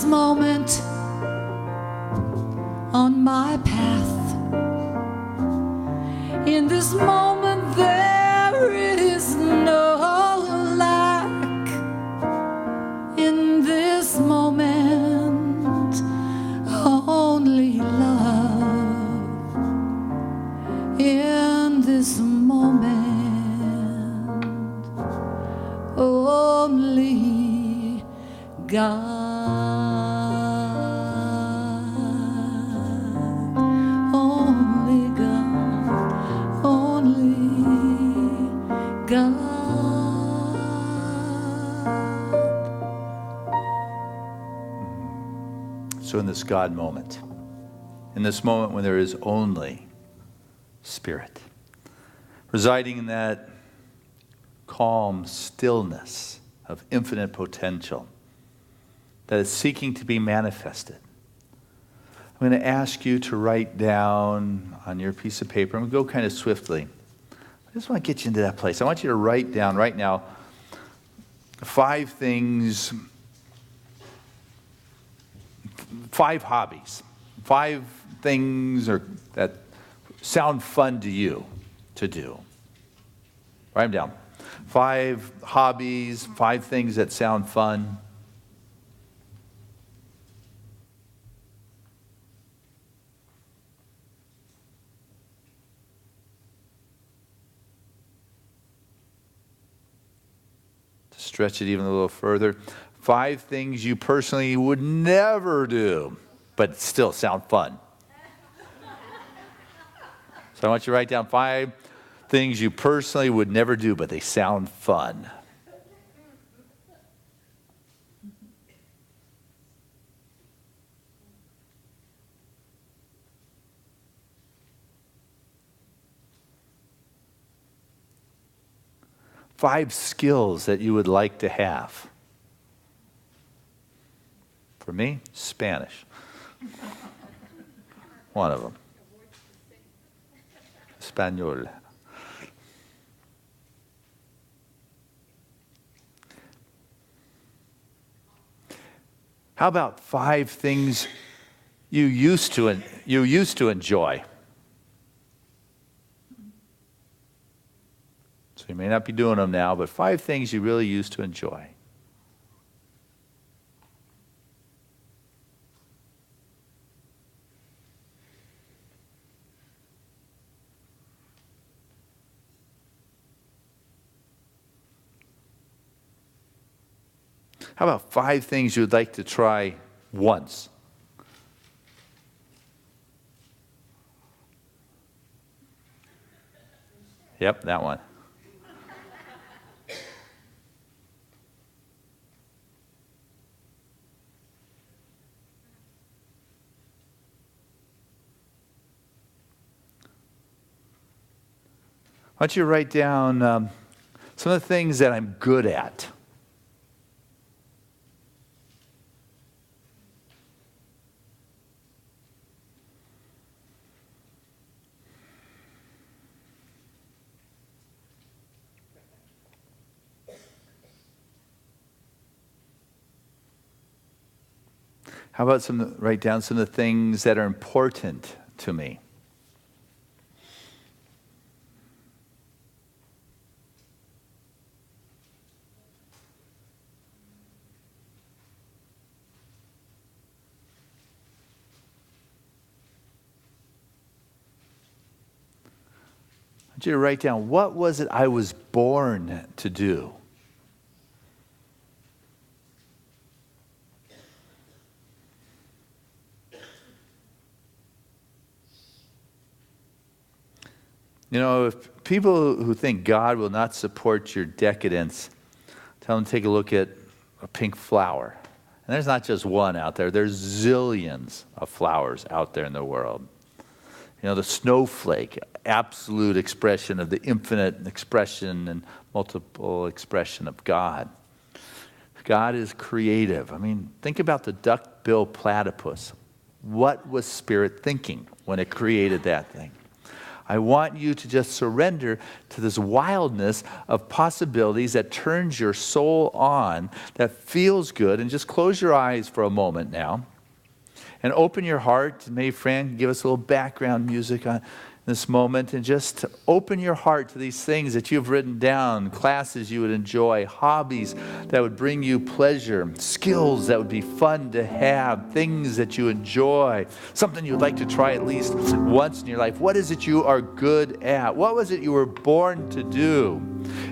Moment on my path, in this moment there is no lack. In this moment only love. In this moment only God. So in this God moment, in this moment when there is only Spirit, residing in that calm stillness of infinite potential, that is seeking to be manifested. I'm going to ask you to write down on your piece of paper. I'm going to go kind of swiftly. I just want to get you into that place. I want you to write down right now 5 things, 5 hobbies, 5 things that sound fun to you to do. Write them down. 5 hobbies, 5 things that sound fun. To stretch it even a little further, 5 things you personally would never do, but still sound fun. So I want you to write down 5 things you personally would never do, but they sound fun. Five skills that you would like to have. For me, Spanish. One of them. Espanol. How about 5 things you used to enjoy? So you may not be doing them now, but 5 things you really used to enjoy. How about 5 things you would like to try once? Yep, that one. Why don't you write down some of the things that I'm good at? How about write down some of the things that are important to me? I want you to write down, what was it I was born to do? You know, if people who think God will not support your decadence, tell them to take a look at a pink flower. And there's not just one out there. There's zillions of flowers out there in the world. You know, the snowflake, absolute expression of the infinite expression and multiple expression of God. God is creative. I mean, think about the duck-billed platypus. What was Spirit thinking when it created that thing? I want you to just surrender to this wildness of possibilities that turns your soul on, that feels good. And just close your eyes for a moment now. And open your heart. Maybe Fran can give us a little background music on this moment. And just open your heart to these things that you've written down, classes you would enjoy, hobbies that would bring you pleasure, skills that would be fun to have, things that you enjoy, something you'd like to try at least once in your life. What is it you are good at? What was it you were born to do?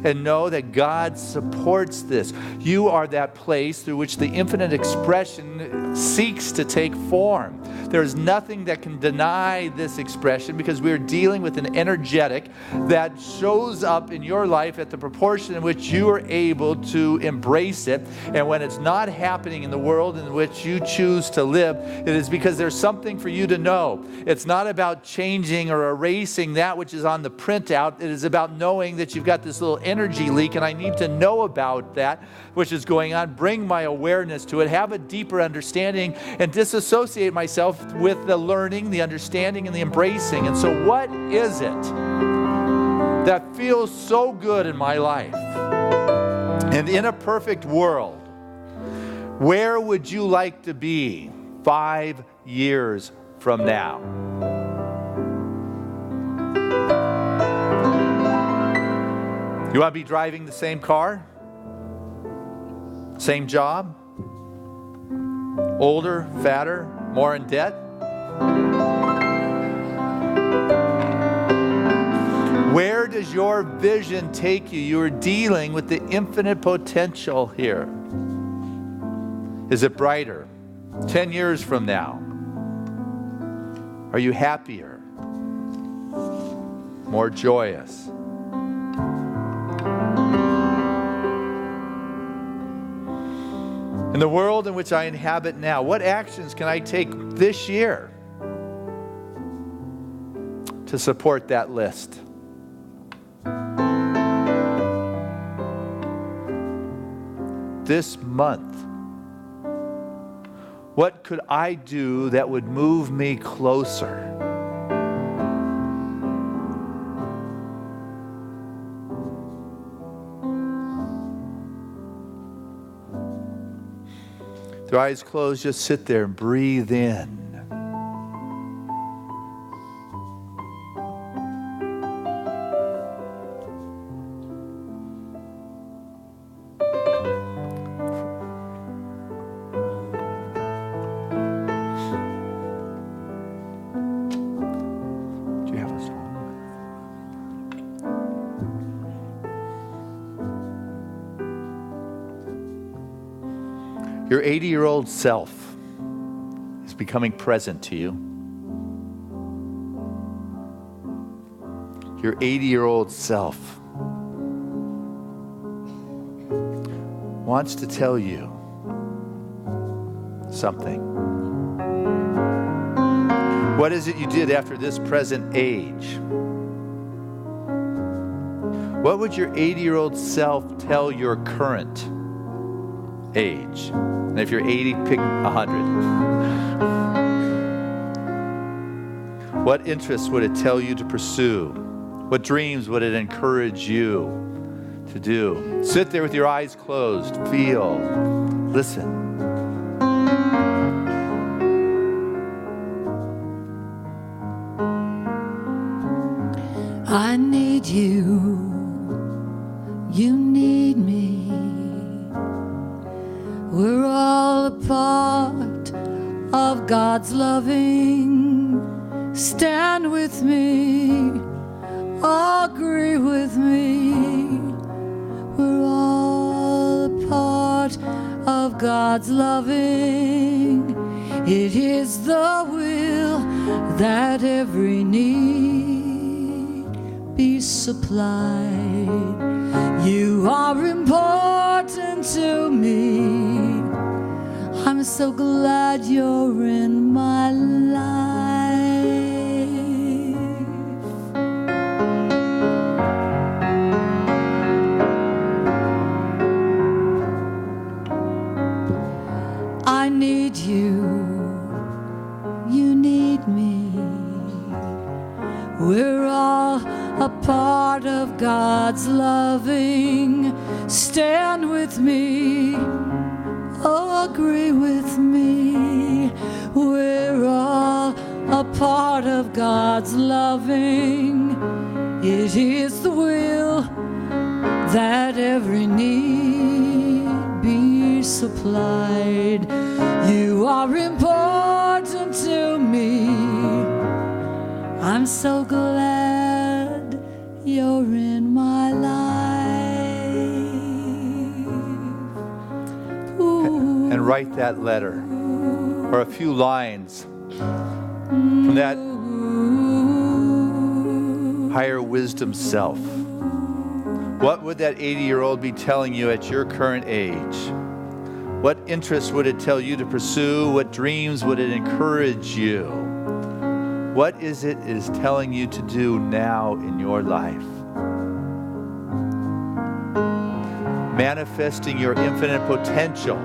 And know that God supports this. You are that place through which the infinite expression seeks to take form. There's nothing that can deny this expression because we're dealing with an energetic that shows up in your life at the proportion in which you are able to embrace it. And when it's not happening in the world in which you choose to live, it is because there's something for you to know. It's not about changing or erasing that which is on the printout. It is about knowing that you've got this little energy leak and I need to know about that which is going on, bring my awareness to it, have a deeper understanding, and disassociate myself with the learning, the understanding, and the embracing. And so what is it that feels so good in my life? And in a perfect world, where would you like to be 5 years from now? You want to be driving the same car? Same job? Older, fatter, more in debt? Where does your vision take you? You're dealing with the infinite potential here. Is it brighter? 10 years from now? Are you happier? More joyous? In the world in which I inhabit now, what actions can I take this year to support that list? This month, what could I do that would move me closer? With your eyes closed, just sit there and breathe in. Do you have a song? Your 80-year-old self is becoming present to you. Your 80-year-old self wants to tell you something. What is it you did after this present age? What would your 80-year-old self tell your current age? And if you're 80, pick 100. What interests would it tell you to pursue? What dreams would it encourage you to do? Sit there with your eyes closed. Feel. Listen. I need you. You need me. We're all a part of God's loving. Stand with me, agree with me. We're all a part of God's loving. It is the will that every need be supplied. You are important to me. I'm so glad you're in my life. I need you. You need me. We're all a part of God's loving. Stand with me, agree with me. We're all a part of God's loving. It is the will that every need be supplied. You are important to me. I'm so glad you're in my life. Ooh. And write that letter. or a few lines from that higher wisdom self, what would that 80-year-old be telling you at your current age? What interests would it tell you to pursue? What dreams would it encourage you? What is it telling you to do now in your life? Manifesting your infinite potential.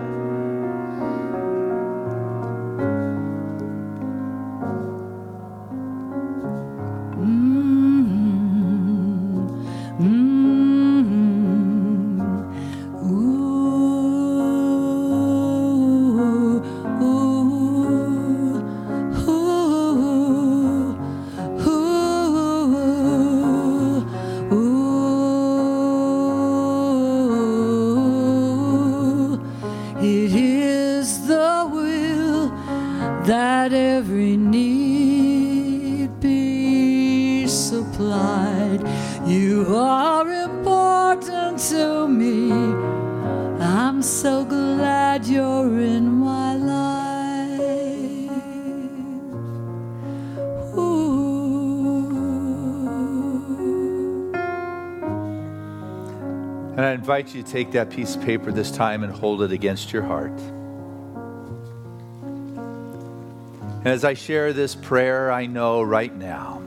It is the will that every need be supplied. You are important to me. I'm so glad you're in my life. Ooh. And I invite you to take that piece of paper this time and hold it against your heart. And as I share this prayer, I know right now,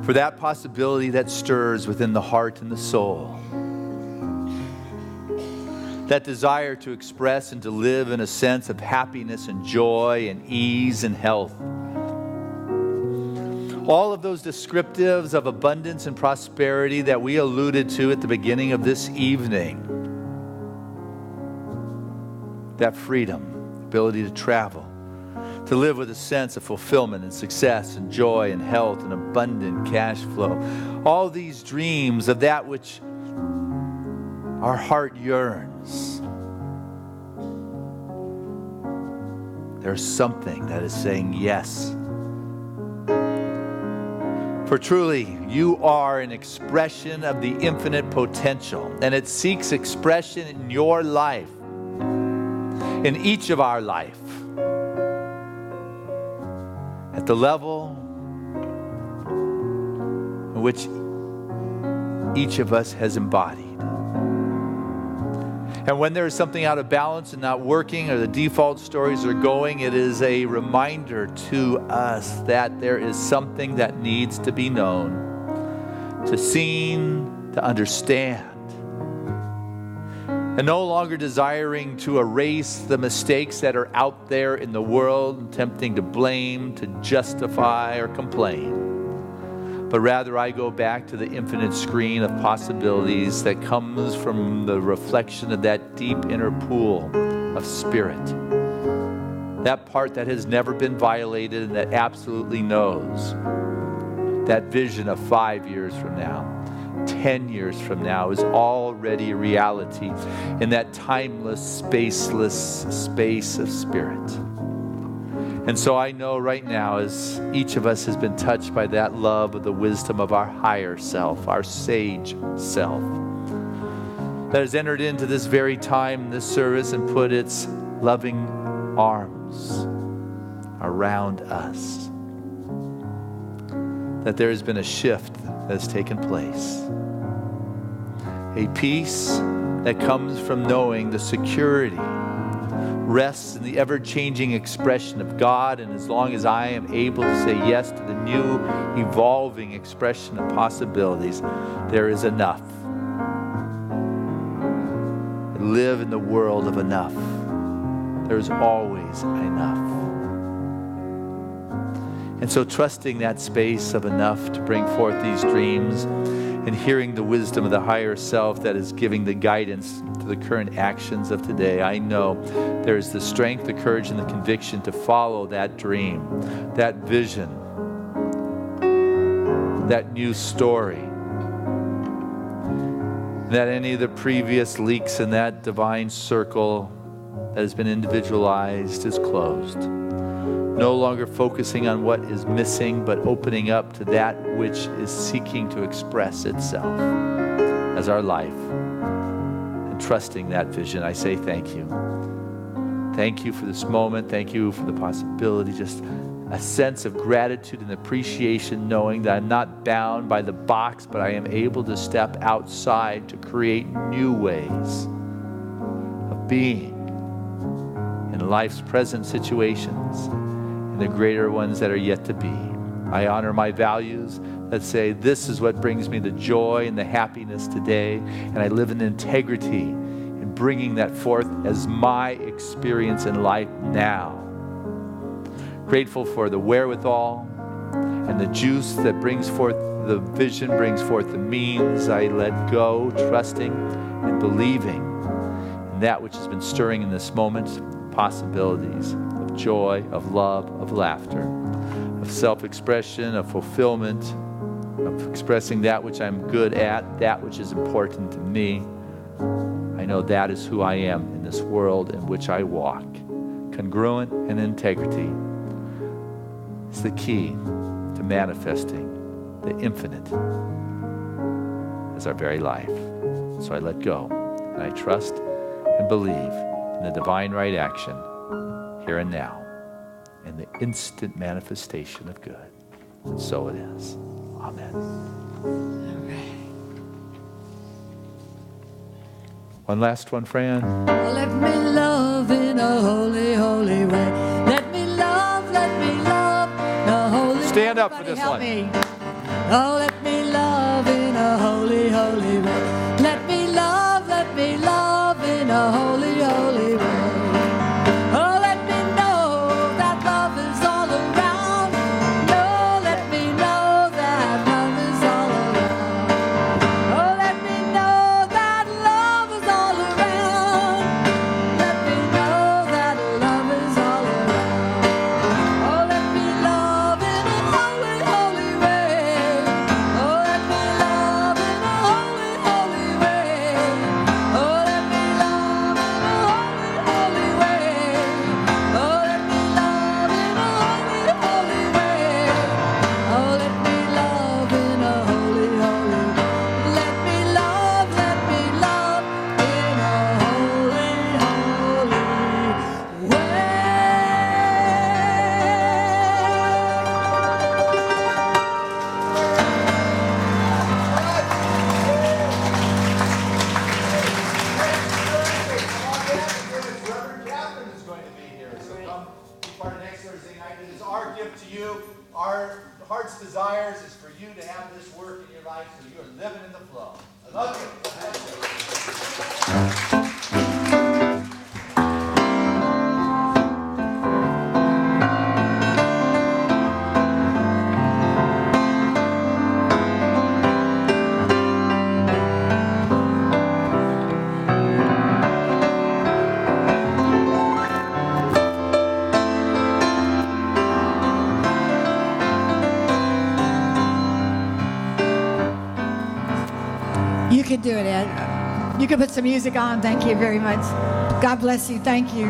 for that possibility that stirs within the heart and the soul, that desire to express and to live in a sense of happiness and joy and ease and health. All of those descriptives of abundance and prosperity that we alluded to at the beginning of this evening. That freedom, ability to travel, to live with a sense of fulfillment and success and joy and health and abundant cash flow. All these dreams of that which our heart yearns. There's something that is saying yes. For truly, you are an expression of the infinite potential, and it seeks expression in your life, in each of our life, at the level in which each of us has embodied. And when there is something out of balance and not working, or the default stories are going, it is a reminder to us that there is something that needs to be known, to seen, to understand. And no longer desiring to erase the mistakes that are out there in the world, attempting to blame, to justify, or complain. But rather I go back to the infinite screen of possibilities that comes from the reflection of that deep inner pool of spirit. That part that has never been violated and that absolutely knows. That vision of 5 years from now, 10 years from now is already a reality in that timeless, spaceless space of spirit. And so I know right now, as each of us has been touched by that love of the wisdom of our higher self, our sage self, that has entered into this very time, this service, and put its loving arms around us, that there has been a shift that has taken place. A peace that comes from knowing the security rests in the ever-changing expression of God, and as long as I am able to say yes to the new, evolving expression of possibilities, there is enough. I live in the world of enough. There is always enough. And so trusting that space of enough to bring forth these dreams and hearing the wisdom of the higher self that is giving the guidance to the current actions of today, I know there is the strength, the courage, and the conviction to follow that dream, that vision, that new story, that any of the previous leaks in that divine circle that has been individualized is closed. No longer focusing on what is missing, but opening up to that which is seeking to express itself as our life. And trusting that vision, I say thank you. Thank you for this moment. Thank you for the possibility, just a sense of gratitude and appreciation, knowing that I'm not bound by the box, but I am able to step outside to create new ways of being in life's present situations and the greater ones that are yet to be. I honor my values that say this is what brings me the joy and the happiness today, and I live in integrity in bringing that forth as my experience in life now. Grateful for the wherewithal and the juice that brings forth the vision, brings forth the means. I let go, trusting and believing in that which has been stirring in this moment, possibilities of joy, of love, of laughter, of self-expression, of fulfillment, of expressing that which I'm good at, that which is important to me. I know that is who I am in this world in which I walk. Congruent and integrity is the key to manifesting the infinite as our very life. So I let go, and I trust and believe in the divine right action here and now, and the instant manifestation of good. And so it is. Amen. One last one, Fran. Let me love in a holy, holy way. Let me love in a holy. Stand up for this help one. Me. Oh, let me love in a holy, holy way. Let me love in a holy, holy way. Oh, let me know that love is all around. Oh, let me know that love is all around. Oh, let me know that love is all around. Let me know that love is all around. Oh, let me love in a holy, holy way. Oh, let me love in a holy, holy way. Oh, let me love in a holy, holy way. Oh, let me love in a holy, holy way. Oh, let me love in a holy, holy way. Let me love in a holy, holy way. Reverend Catherine is going to be here, so come be part of next Thursday night. It is our gift to you. Our heart's desires is for you to have this work in your life so you are living in the flow. I love You can do it, Ed. You can put some music on. Thank you very much. God bless you. Thank you.